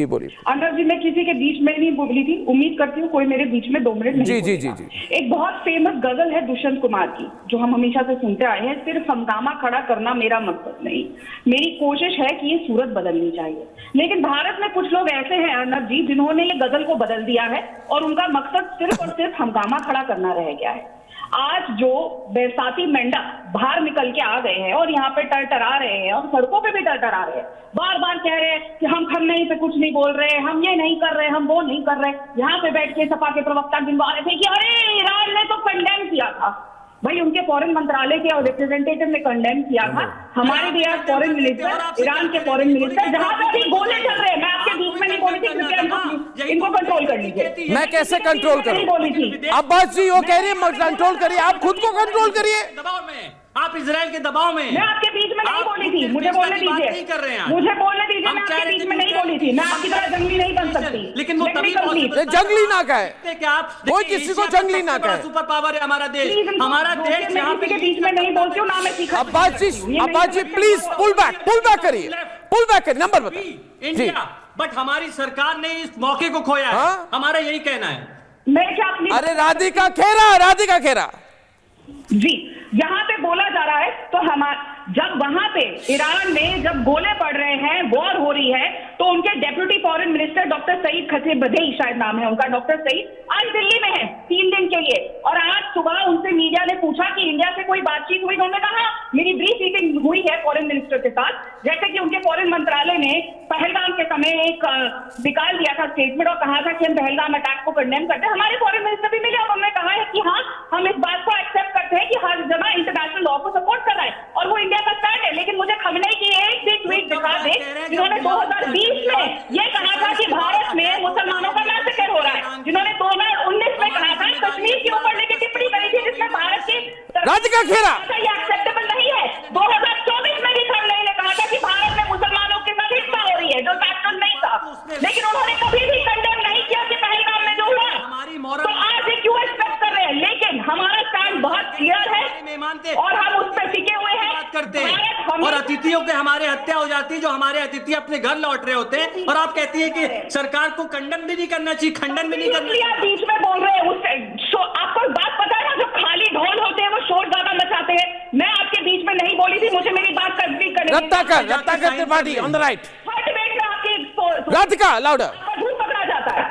D: बोलिए।
L: अर्नब जी, मैं किसी के बीच में नहीं बोली थी, उम्मीद करती हूँ कोई मेरे बीच में 2 मिनट नहीं बोलेगा। एक बहुत फेमस गजल है दुष्यंत कुमार की, जो हम हमेशा से सुनते आए हैं, सिर्फ हंगामा खड़ा करना मेरा मकसद नहीं, मेरी कोशिश है कि ये सूरत बदलनी चाहिए। लेकिन भारत में कुछ लोग ऐसे हैं अर्नब जी, जिन्होंने ये गजल को बदल दिया है और उनका मकसद सिर्फ और सिर्फ हंगामा खड़ा करना रह गया है। आज जो बरसाती मेंढक बाहर निकल के आ गए हैं और यहाँ पे टरटरा रहे हैं और सड़कों पे भी टरटरा रहे हैं, बार बार कह रहे हैं कि हम खमनई पे कुछ नहीं बोल रहे, हम ये नहीं कर रहे, हम वो नहीं कर रहे। यहाँ पे बैठ के सपा के प्रवक्ता गिनवा रहे थे कि अरे ईरान ने तो कंडेम किया था। भाई, उनके फॉरेन मंत्रालय के और रिप्रेजेंटेटिव ने कंडेम किया था। हमारे भी आज फॉरेन मिनिस्टर, ईरान के फॉरेन मिनिस्टर, जहां पर भी गोले चल रहे हैं, मैं आपके बीच में नहीं बोली थी, इनको कंट्रोल कर लीजिए।
D: मैं कैसे कंट्रोल करूं? अब्बास जी वो कह रही है कंट्रोल करिए, आप खुद को कंट्रोल करिए।
K: दबाव में, आप इजराइल के दबाव में।
L: मैं आपके बीच में नहीं बोली थी, मुझे बोलने दीजिए, मुझे बोलने दीजिए। मैं आपके बीच में नहीं बोली थी, मैं आपकी तरह जंगली नहीं बन सकती।
K: लेकिन वो तभी
D: जंगली ना कहे, कोई किसी को जंगली ना कहे।
K: सुपर पावर है हमारा देश, हमारा देश यहाँ पे
L: बीच में नहीं बोलती हूँ ना मैं सिखा।
D: अब्बास जी प्लीज पुल बैक करिए, नंबर बताइए।
K: इंडिया, बट हमारी सरकार ने इस मौके को खोया है, हमारा यही कहना है।
L: मैं क्या अपनी,
D: अरे राधिका खेरा
L: जी, जहां पे बोला जा रहा है तो जब वहां पे ईरान में जब गोले पड़ रहे हैं, वॉर हो रही है, तो उनके deputy foreign minister doctor Saeed Khatibzadeh शायद नाम है उनका, डॉक्टर सईद आज दिल्ली में है 3 दिन के लिए। और आज सुबह उनसे मीडिया ने पूछा कि इंडिया से कोई बातचीत हुई, उन्होंने कहा मेरी ब्रीफ मीटिंग हुई है फॉरेन मिनिस्टर के साथ। जैसे कि उनके फॉरेन मंत्रालय ने पहलगाम के समय एक निकाल दिया था स्टेटमेंट और कहा था कि हम पहलगाम अटैक को कंडेम करते हैं। हमारे फॉरेन मिनिस्टर भी मिले और उन्होंने कहा है कि हाँ, हम इस बात को एक्सेप्ट करते हैं कि हर जगह इंटरनेशनल लॉ को सपोर्ट कर रहा है और वो इंडिया का स्टैंड है। लेकिन मुझे खमनई की एक भी ट्वीट दिखा दे जिन्होंने 2020 में ये कहा था कि भारत में मुसलमानों का मैसेकर हो रहा है, जिन्होंने 2019 में कहा था कश्मीर के ऊपर लेके टिप्पणी करी थी जिसमें भारत की
D: राधिका खेरा
L: ये एक्सेप्टेबल नहीं है। 2024 में भी खमनई ने कहा था कि भारत में मुसलमानों के साथ हिंसा हो रही है, जो फैक्टर नहीं था, लेकिन उन्होंने कभी भी कंडेम नहीं किया कि पहलगाम में जो हुआ। तो आज ये क्यों एक्सपेक्ट कर रहे हैं? लेकिन हमारा स्टैंड बहुत क्लियर है और हम उस पर टिके हुए हैं
K: करते हैं और अतिथियों के हमारे हत्या हो जाती है, जो हमारे अतिथि अपने घर लौट रहे होते हैं, और आप कहती है कि सरकार को खंडन भी नहीं करना चाहिए, खंडन भी नहीं करना चाहिए।
L: बीच में बोल रहे हैं, आपको बात पता है ना, जो खाली ढोल होते हैं वो शोर ज्यादा मचाते हैं। मैं आपके बीच में नहीं बोली थी, मुझे मेरी बात कंप्लीट करनी है।
I: Ratnakar Tripathi on the right.
L: Radhika
I: louder
L: पकड़ा जाता है।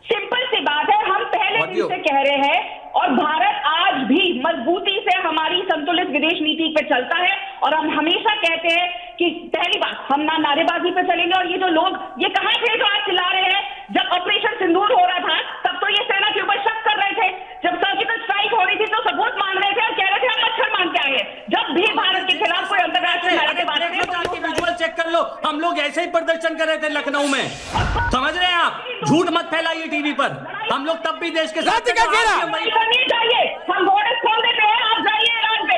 L: सिंपल सी बात है, हम पहले दिन से कह रहे हैं और भारत आज भी मजबूती से हमारी संतुलित विदेश नीति पे चलता है, और हम हमेशा कहते हैं कि पहली बात, हम ना नारेबाजी पे चलेंगे। और ये जो लोग, ये कहां थे जो आज चिल्ला रहे हैं? जब ऑपरेशन सिंदूर हो रहा था तब तो ये सेना के ऊपर शक कर रहे थे, जब सर्जिकल स्ट्राइक हो रही थी तो सबूत मांग रहे थे और कह रहे थे हम मच्छर मांग के आए हैं। जब भी भारत के खिलाफ कोई अंतर्राष्ट्रीय
K: विजुअल चेक कर लो, हम लोग ऐसे ही प्रदर्शन कर रहे थे लखनऊ में, समझ रहे हैं आप? झूठ मत फैलाइए टीवी पर, हम लोग तब भी देश के साथ
L: नहीं चाहिए, हम बॉर्डर खोल देते हैं, आप जाइए ईरान पे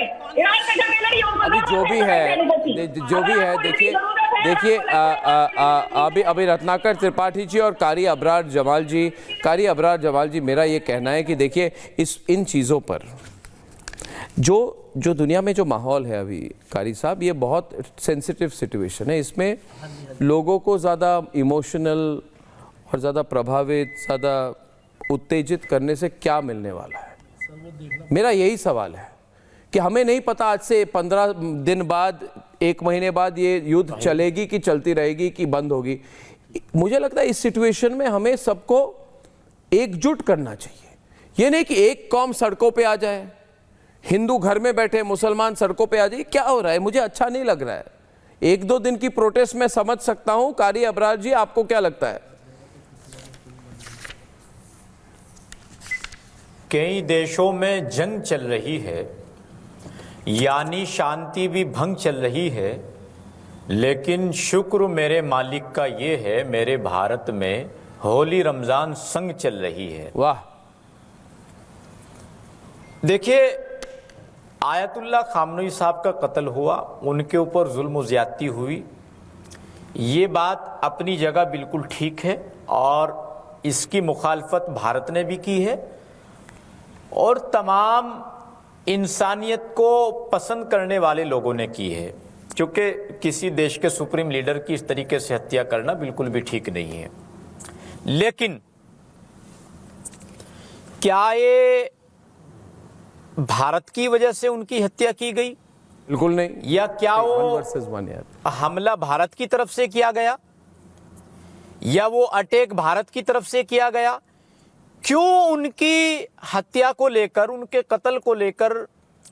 L: जगह लड़ी।
D: अभी जो भी है देखिए अभी रत्नाकर त्रिपाठी जी और कारी अबरार जमाल जी, मेरा ये कहना है कि देखिए इन चीज़ों पर जो दुनिया में जो माहौल है अभी, कारी साहब, ये बहुत सेंसिटिव सिचुएशन है। इसमें लोगों को ज़्यादा इमोशनल और ज़्यादा प्रभावित, ज़्यादा उत्तेजित करने से क्या मिलने वाला है? मेरा यही सवाल है कि हमें नहीं पता आज से 15 दिन बाद, 1 महीने बाद ये युद्ध चलेगी कि चलती रहेगी कि बंद होगी। मुझे लगता है इस सिचुएशन में हमें सबको एकजुट करना चाहिए। ये नहीं कि एक कौम सड़कों पे आ जाए, हिंदू घर में बैठे, मुसलमान सड़कों पे आ जाए। क्या हो रहा है? मुझे अच्छा नहीं लग रहा है। 1-2 दिन की प्रोटेस्ट में समझ सकता हूं। कारी अबरार जी, आपको क्या लगता है?
M: कई देशों में जंग चल रही है, यानी शांति भी भंग चल रही है, लेकिन शुक्र मेरे मालिक का ये है, मेरे भारत में होली रमजान संग चल रही है।
D: वाह!
M: देखिए, आयतुल्ला खामनई साहब का कत्ल हुआ, उनके ऊपर जुल्म ज्यादती हुई, ये बात अपनी जगह बिल्कुल ठीक है और इसकी मुखालफत भारत ने भी की है और तमाम इंसानियत को पसंद करने वाले लोगों ने की है, क्योंकि किसी देश के सुप्रीम लीडर की इस तरीके से हत्या करना बिल्कुल भी ठीक नहीं है। लेकिन क्या ये भारत की वजह से उनकी हत्या की गई?
D: बिल्कुल नहीं।
M: या क्या वो हमला भारत की तरफ से किया गया, या वो अटैक भारत की तरफ से किया गया? क्यों उनकी हत्या को लेकर, उनके कत्ल को लेकर,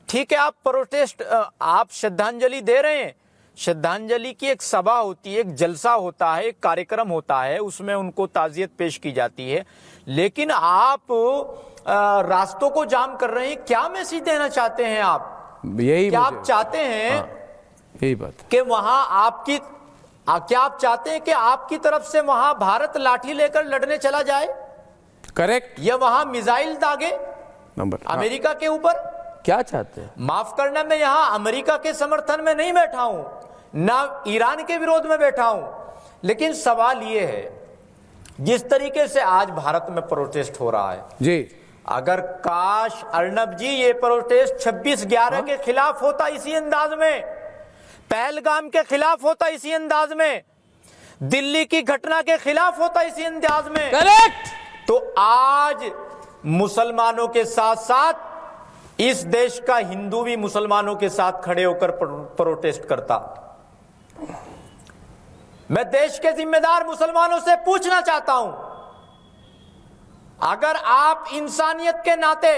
M: ठीक है आप प्रोटेस्ट, आप श्रद्धांजलि दे रहे हैं, श्रद्धांजलि की एक सभा होती है, एक जलसा होता है, एक कार्यक्रम होता है, उसमें उनको ताज़ियत पेश की जाती है, लेकिन आप रास्तों को जाम कर रहे हैं। क्या मैसेज देना चाहते हैं आप?
D: यही
M: क्या आप चाहते हैं?
D: यही बात
M: कि वहां आपकी, क्या आप चाहते हैं कि आपकी तरफ से वहां भारत लाठी लेकर लड़ने चला जाए?
D: करेक्ट।
M: या वहां मिसाइल दागे अमेरिका के ऊपर?
D: क्या चाहते हैं?
M: माफ करना, मैं यहां अमेरिका के समर्थन में नहीं बैठा हूं, ना ईरान के विरोध में बैठा हूं, लेकिन सवाल यह है, जिस तरीके से आज भारत में प्रोटेस्ट हो रहा है
D: जी,
M: अगर काश अर्नब जी ये प्रोटेस्ट 26/11 के खिलाफ होता इसी अंदाज में, पहलगाम के खिलाफ होता इसी अंदाज में, दिल्ली की घटना के खिलाफ होता इसी अंदाज में,
D: करेक्ट,
M: तो आज मुसलमानों के साथ साथ इस देश का हिंदू भी मुसलमानों के साथ खड़े होकर प्रोटेस्ट करता। मैं देश के जिम्मेदार मुसलमानों से पूछना चाहता हूं, अगर आप इंसानियत के नाते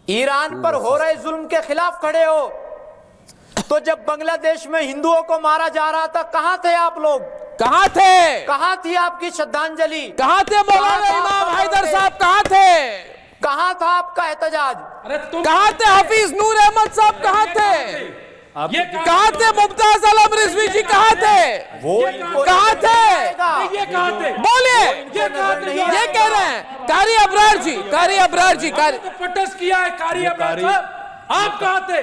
M: ईरान पर हो रहे जुल्म के खिलाफ खड़े हो, तो जब बांग्लादेश में हिंदुओं को मारा जा रहा था, कहां थे आप लोग?
D: कहां थे?
M: कहां थी आपकी श्रद्धांजलि?
D: कहां थे मौलाना इमाम हैदर साहब? कहां थे?
M: कहां था आपका एहतजाज?
D: कहां थे हफीज नूर अहमद साहब? कहां थे? कहां थे मुमताज आलम रिजवी जी? कहां थे?
M: वो
D: कहां थे?
I: ये कहां थे?
D: बोलिए।
I: ये
D: कह रहे हैं कारी अबरार जी,
I: प्रोटेस्ट किया है कारी अबरार साहब, आप कहां थे?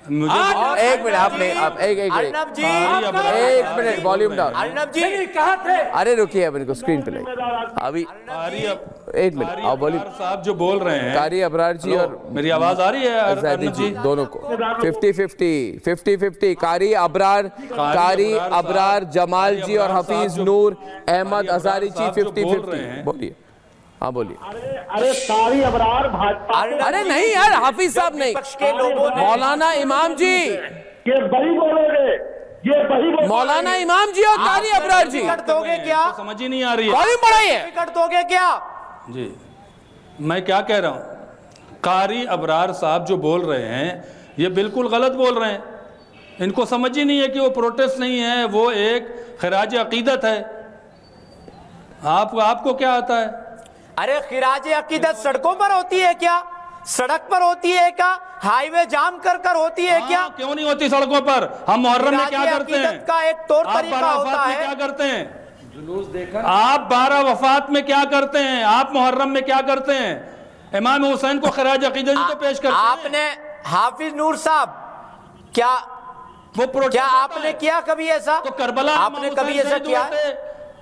D: एक मिनट, आपने आप एक
M: अर्नब जी,
D: एक मिनट, वॉल्यूम डाउन।
M: अर्नब जी
I: कहा थे?
D: अरे रुकिए, अब इनको स्क्रीन पे लाइए अभी, एक मिनट, आप बोलिए।
G: साहब जो बोल रहे हैं,
D: कारी अबरार जी और
G: मेरी आवाज आ रही है
D: अर्नब जी दोनों को 50-50 कारी अबरार जमाल जी और हफीज नूर अहमद अजारी जी 50-50 बोलिए। हाँ बोलिए।
F: अरे कारी अबरार भाजपा,
D: अरे नहीं यार, हाफिज साहब नहीं,
M: के लोगों ने
D: मौलाना इमाम जी,
F: ये वही बोलोगे, ये वही बोलोगे।
D: मौलाना इमाम जी और कारी अबरार जी,
M: टिकट दोगे क्या?
G: समझ ही नहीं आ रही है।
D: वॉल्यूम बढ़ाइए।
M: टिकट दोगे क्या?
G: जी मैं क्या कह रहा हूं, कारी अबरार साहब जो बोल रहे हैं ये बिल्कुल गलत बोल रहे हैं। इनको समझ ही नहीं है कि वो प्रोटेस्ट नहीं है, वो एक खराज अकीदत है। आपको क्या आता है?
M: अरे खिराज अकीदत सड़कों पर होती है क्या? सड़क पर होती है क्या? हाईवे जाम कर कर होती है क्या?
G: क्यों नहीं होती सड़कों पर? हम मुहर्रम में क्या करते हैं?
M: का एक तौर तरीका होता है।
G: क्या करते हैं? जुलूस देखा आप 12 वफात में क्या करते हैं? आप मुहर्रम में क्या करते हैं? इमाम हुसैन को खराज अकीदत तो पेश करते हैं।
M: आपने हाफिज नूर साहब क्या आपने किया कभी ऐसा?
G: तो करबला
M: आपने कभी ऐसा किया?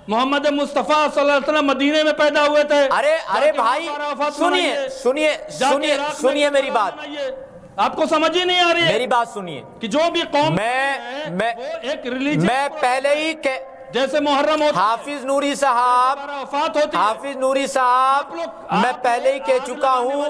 G: मोहम्मद मुस्तफा सल्लल्लाहु अलैहि वसल्लम मदीने में पैदा हुए थे।
M: अरे भाई सुनिए मेरी बात,
G: आपको समझ ही नहीं आ रही है?
M: मेरी बात सुनिए
G: कि जो भी कौम
M: मैं
G: एक रिलीजन,
M: मैं पहले ही
G: जैसे मुहर्रम होता है,
M: हाफिज नूरी साहब मैं पहले ही कह चुका हूं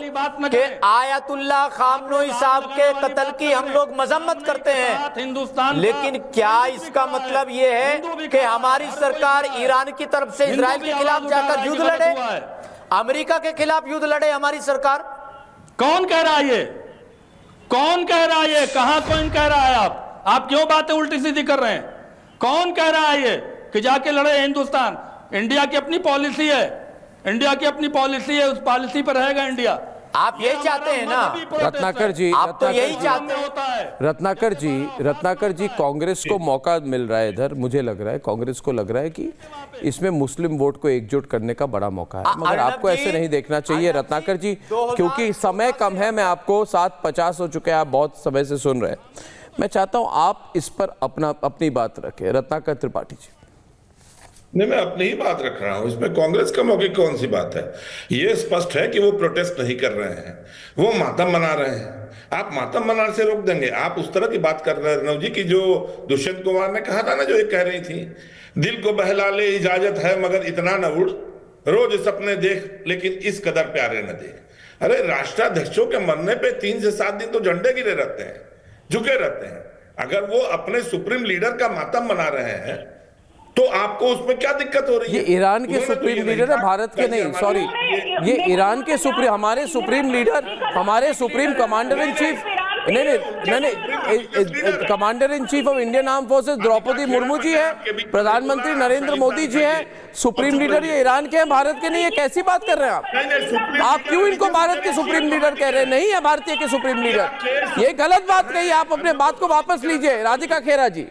M: कि आयतुल्लाह खामनोई साहब के कत्ल की हम लोग मजम्मत करते हैं,
G: हिंदुस्तान,
M: लेकिन क्या इसका मतलब ये है कि हमारी सरकार ईरान की तरफ से इजराइल के खिलाफ जाकर युद्ध लड़े, अमेरिका के खिलाफ युद्ध लड़े हमारी सरकार?
G: कौन कह रहा है ये? कौन कह रहा है ये? कहां कौन कह रहा है? आप क्यों बातें उल्टी सीधी कर रहे हैं? कौन कह रहा है ये कि जाके लड़े हिंदुस्तान? इंडिया की अपनी पॉलिसी है, इंडिया की अपनी पॉलिसी है, उस पॉलिसी पर रहेगा इंडिया।
M: आप यही चाहते हैं ना
D: रत्नाकर जी?
M: आप तो यही चाहते हैं।
D: रत्नाकर जी कांग्रेस को मौका मिल रहा है इधर, मुझे लग रहा है कांग्रेस को लग रहा है कि इसमें मुस्लिम वोट को एकजुट करने का बड़ा मौका है, मगर आपको ऐसे नहीं देखना चाहिए रत्नाकर जी, क्योंकि समय कम है। मैं आपको 7:50 हो चुके हैं, आप बहुत समय से सुन रहे हैं। मैं चाहता हूं आप इस पर अपनी बात रखें। रत्नाकर त्रिपाठी जी।
J: नहीं, मैं अपनी ही बात रख रहा हूं, इसमें कांग्रेस का मौके कौन सी बात है? ये स्पष्ट है कि वो प्रोटेस्ट नहीं कर रहे हैं, वो मातम मना रहे हैं। आप मातम मनाने से रोक देंगे? आप उस तरह की बात कर रहे हैं अर्नब जी की जो दुष्यंत कुमार ने कहा था ना, जो ये कह रही थी, दिल को बहला ले इजाजत है मगर इतना न उड़, रोज सपने देख लेकिन इस कदर प्यारे न देख। अरे राष्ट्राध्यक्षों के मरने पे 3 से 7 दिन तो झंडे गिरे रहते हैं, झुके रहते हैं। अगर वो अपने सुप्रीम लीडर का मातम मना रहे हैं तो आपको उसमें क्या दिक्कत हो रही है?
D: ये ईरान के सुप्रीम लीडर है, भारत के नहीं, सॉरी, ये ईरान के हमारे सुप्रीम लीडर, हमारे सुप्रीम कमांडर इन चीफ, नहीं, commander in chief of Indian arm forces Draupadi Murmu ji है, प्रधानमंत्री नरेंद्र मोदी जी हैं, सुप्रीम लीडर ये ईरान के हैं, भारत के नहीं है। कैसी बात कर रहे हैं आप? आप क्यों इनको भारत के सुप्रीम लीडर कह रहे हैं? नहीं है भारतीय के सुप्रीम लीडर, ये गलत बात कही। आप अपने बात को वापस लीजिए। राधिका खेरा जी।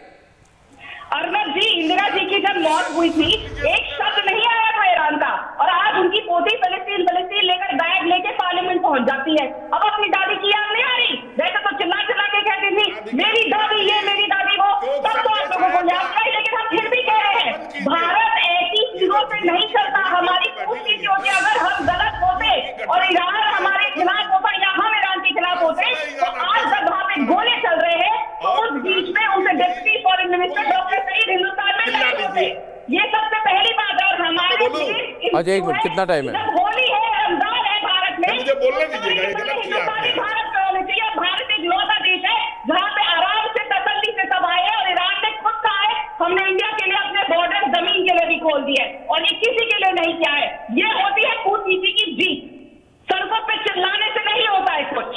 L: अर्नब जी, इंदिरा जी की जब मौत हुई थी एक शब्द नहीं आया था ईरान का, और आज उनकी पोती फलस्तीन लेकर बैग लेके पार्लियामेंट पहुंच जाती है। अब अपनी दादी की याद नहीं आ रही? वैसे तो चिल्ला के कहती थी मेरी दादी ये, मेरी दादी वो, तब तो आप लोगों को याद नहीं, लेकिन हम फिर भी कह रहे हैं भारत ऐसी चीजों से नहीं चलता। हमारी पूछती थी कि अगर हम गलत होते और ईरान हमारे खिलाफ होता या हम ईरान के खिलाफ होते, तो आज जब वहां पे गोले चल रहे हैं तो उस बीच में उनसे deputy foreign minister doctor Saeed Hindustan में नहीं होते। ये सबसे पहली बात है। और हमारे
D: अच्छा, एक मिनट, कितना टाइम है?
L: होली है, रमजान है, भारत में
J: मुझे बोलने दीजिएगा, ये गलत किया आपने।
L: भारत में होना चाहिए। भारत एक लौता देश है जहाँ पे आराम से तसल्ली से सब आए हैं, और ईरान ने खुद कहा है हमने इंडिया के लिए अपने बॉर्डर जमीन के लिए भी खोल दिए, और ये किसी के लिए नहीं किया है। ये होती है कूटनीति की जीत, सड़कों पे चिल्लाने से नहीं होता है कुछ।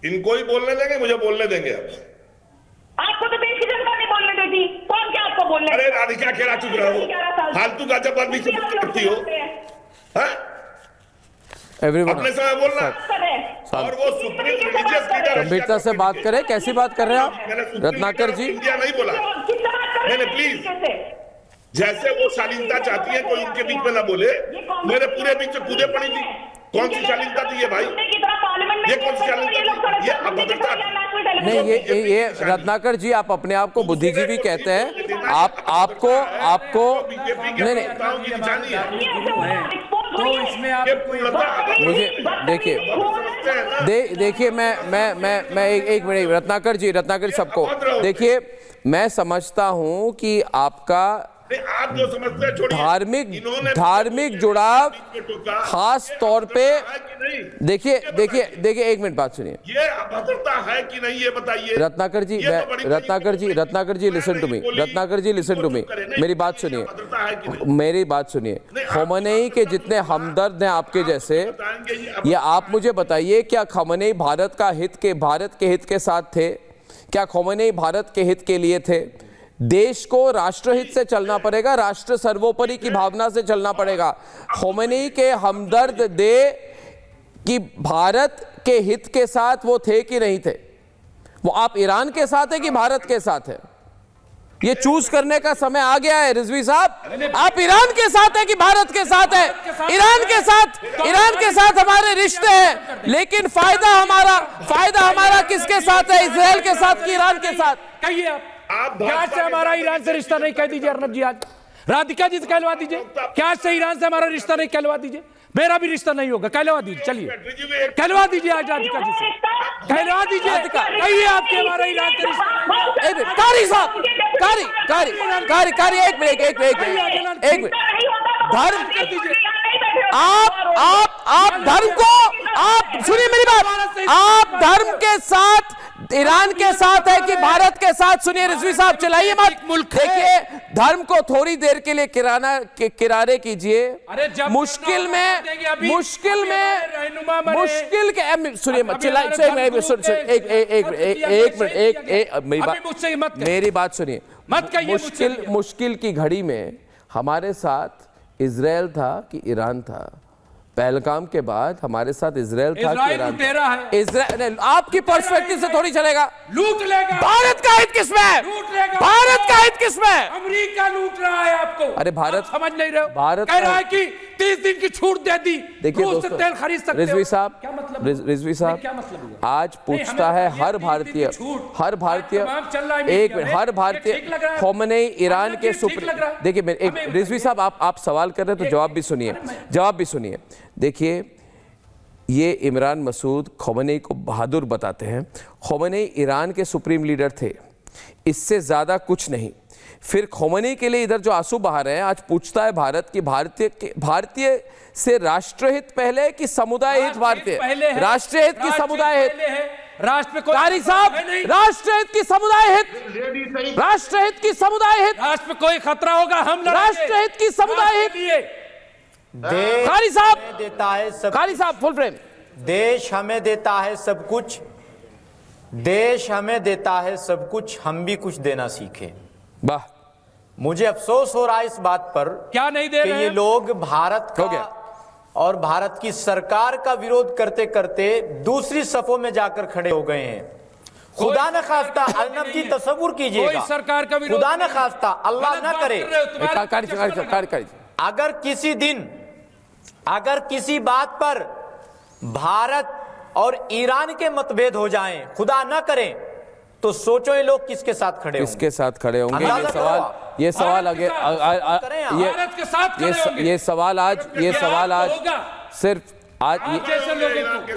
J: इनको ही बोलने देंगे, मुझे बोलने देंगे?
L: आपको तो देश की जनता नहीं बोलने देती, कौन क्या आपको बोलने?
J: अरे राधिका खेरा, चुप रहो, फालतू का जब आदमी से करती हो। अपने समय बोलना, और वो सुप्रीम रिलीजियस लीडर
D: गंभीरता से बात करें। कैसी बात कर रहे हैं आप रत्नाकर जी?
J: इंडिया नहीं बोला मैंने, प्लीज। जैसे वो शालीनता चाहती है कोई उनके बीच में ना बोले, मेरे पूरे बीच में कूदे पड़ी थी। कौन सी शालीनता थी ये भाई?
L: की तरह पार्लियामेंट
J: ये कौन सी ये अभद्रता?
D: नहीं, ये रत्नाकर जी, आप अपने आप को बुद्धिजीवी कहते हैं। आपको नहीं
I: तो इसमें आप
D: मुझे देखिए मैं एक मिनट, रत्नाकर जी सबको देखिए, मैं समझता हूं कि आपका
J: आप जो समझते हैं छोड़िए,
D: धार्मिक जुड़ाव खास तौर पे देखिए एक मिनट बात सुनिए।
J: ये अभद्रता है कि नहीं ये बताइए।
D: रत्नाकर जी लिसन टू मी, मेरी बात सुनिए। खमेनी के जितने हमदर्द हैं आपके जैसे, ये आप मुझे बताइए, क्या खमेनी भारत के हित के साथ थे? क्या खमेनी भारत के हित के लिए थे? देश को राष्ट्रहित से चलना पड़ेगा, राष्ट्र सर्वोपरि की भावना से चलना पड़ेगा। खमेनी के हमदर्द दे कि भारत के हित के साथ वो थे कि नहीं थे? वो आप ईरान के साथ है कि भारत के साथ है? ये चूज करने का समय आ गया है रिजवी साहब। आप ईरान के साथ है कि भारत के साथ है? ईरान के साथ हमारे रिश्ते हैं, लेकिन फायदा हमारा किसके साथ है? इजराइल के साथ कि ईरान के साथ?
I: कहिए आप क्या से हमारा ईरान से रिश्ता नहीं, कह दीजिए अर्नब जी। आज राधिका जी से कहलवा दीजिए, क्या से ईरान से हमारा रिश्ता नहीं, कहलवा दीजिए। मेरा भी रिश्ता नहीं होगा, कहलवा दीजिए। चलिए कहलवा दीजिए आज राधिका जी से, कहलवा दीजिए। कहिए आपके हमारा ईरान से रिश्ता।
D: कारी साहब, कारी एक मिनट धर्म, आप धर्म को, आप सुनिए मेरी बात, आप धर्म के साथ ईरान के साथ है कि भारत के साथ? सुनिए रिजवी साहब, चलाइए मत। देखिए, धर्म को थोड़ी देर के लिए किरारे कीजिए। मुश्किल के सुनिए मत, चलाइए मेरी बात सुनिए। मुश्किल की घड़ी में हमारे साथ इजराइल था कि ईरान था? पहलगाम के बाद हमारे साथ इजराइल था कि ईरान? इजराइल आपकी पर्सपेक्टिव से थोड़ी चलेगा।
I: लूट लेगा।
D: भारत का हित किसमें है? भारत का हित किसमें?
I: अमेरिका लूट रहा है आपको।
D: अरे भारत
I: समझ नहीं रहे हो?
D: भारत
I: कह रहा है कि 30 दिन की छूट दे दी,
D: देखिए
I: रूस से तेल खरीद सकते हो।
D: रिजवी साहब,
I: क्या मतलब?
D: रिजवी साहब,
I: क्या मतलब?
D: आज पूछता है हर भारतीय खमेनी ईरान के देखिए रिजवी साहब, आप सवाल कर रहे हैं तो जवाब भी सुनिए। देखिए, ये इमरान मसूद खमेनी को बहादुर बताते हैं। खमेनी ईरान के सुप्रीम लीडर थे, इससे ज्यादा कुछ नहीं। फिर खमेनी के लिए इधर जो आंसू बहा रहे हैं, आज पूछता है भारत की भारतीय से राष्ट्रहित पहले कि समुदाय हित? भारतीय राष्ट्रहित की समुदाय हित?
I: राष्ट्र को
D: कारी साहब, राष्ट्रहित की समुदाय हित, राष्ट्रहित की समुदाय हित,
I: राष्ट्र में कोई खतरा होगा हम लड़ेंगे।
D: राष्ट्रहित की समुदाय हित। कारी साहब
M: देता है सब,
D: कारी साहब फुल फ्रेम।
M: देश हमें देता है सब कुछ, देश हमें देता है सब कुछ, हम भी कुछ देना सीखें।
D: वाह,
M: मुझे अफसोस हो रहा है इस बात पर
I: क्या नहीं दे
M: कि
I: रहे
M: ये लोग भारत का और भारत की सरकार का विरोध करते करते दूसरी सफों में जाकर खड़े हो गए हैं। खुदा न खास्ता, अर्नब जी तसव्वुर कीजिएगा,
I: सरकार का विरोध,
M: खुदा न खास्ता, अल्लाह न करे, अगर किसी बात पर भारत और ईरान के मतभेद हो जाएं, खुदा न करें, तो सोचो ये लोग किसके साथ खड़े होंगे?
D: किसके साथ खड़े होंगे? ये सवाल आज सिर्फ आज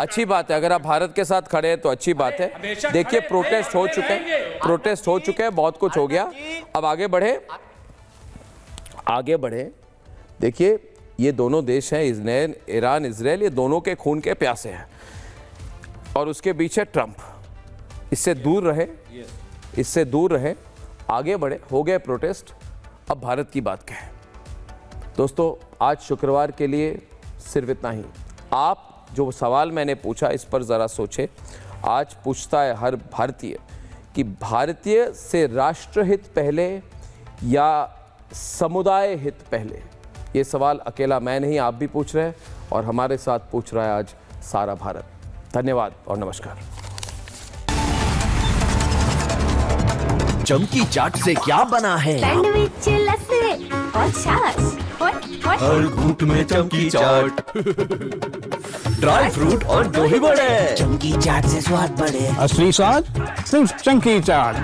D: अच्छी बात है। अगर आप भारत के साथ खड़े हैं तो अच्छी बात है। देखिए, प्रोटेस्ट हो चुके हैं, बहुत कुछ हो गया। अब आगे बढ़े। देखिए, ये दोनों देश हैं, ईरान इजराइल, ये दोनों के खून के प्यासे हैं, और उसके बीच है ट्रंप। इससे दूर रहे, आगे बढ़े। हो गए प्रोटेस्ट, अब भारत की बात कहें। दोस्तों, आज शुक्रवार के लिए सिर्फ इतना ही। आप जो सवाल मैंने पूछा, इस पर ज़रा सोचे। आज पूछता है हर भारतीय कि भारतीय से राष्ट्रहित पहले या समुदाय हित पहले? ये सवाल अकेला मैं नहीं, आप भी पूछ रहे हैं, और हमारे साथ पूछ रहा है आज सारा भारत। धन्यवाद और नमस्कार।
N: चमकी चाट से क्या बना है?
A: सैंडविच, लस्सी और छाछ, और
N: हर घूंट में चमकी चाट। ड्राई फ्रूट और दो ही बड़े।
B: असली स्वाद सिर्फ चंकी चाट।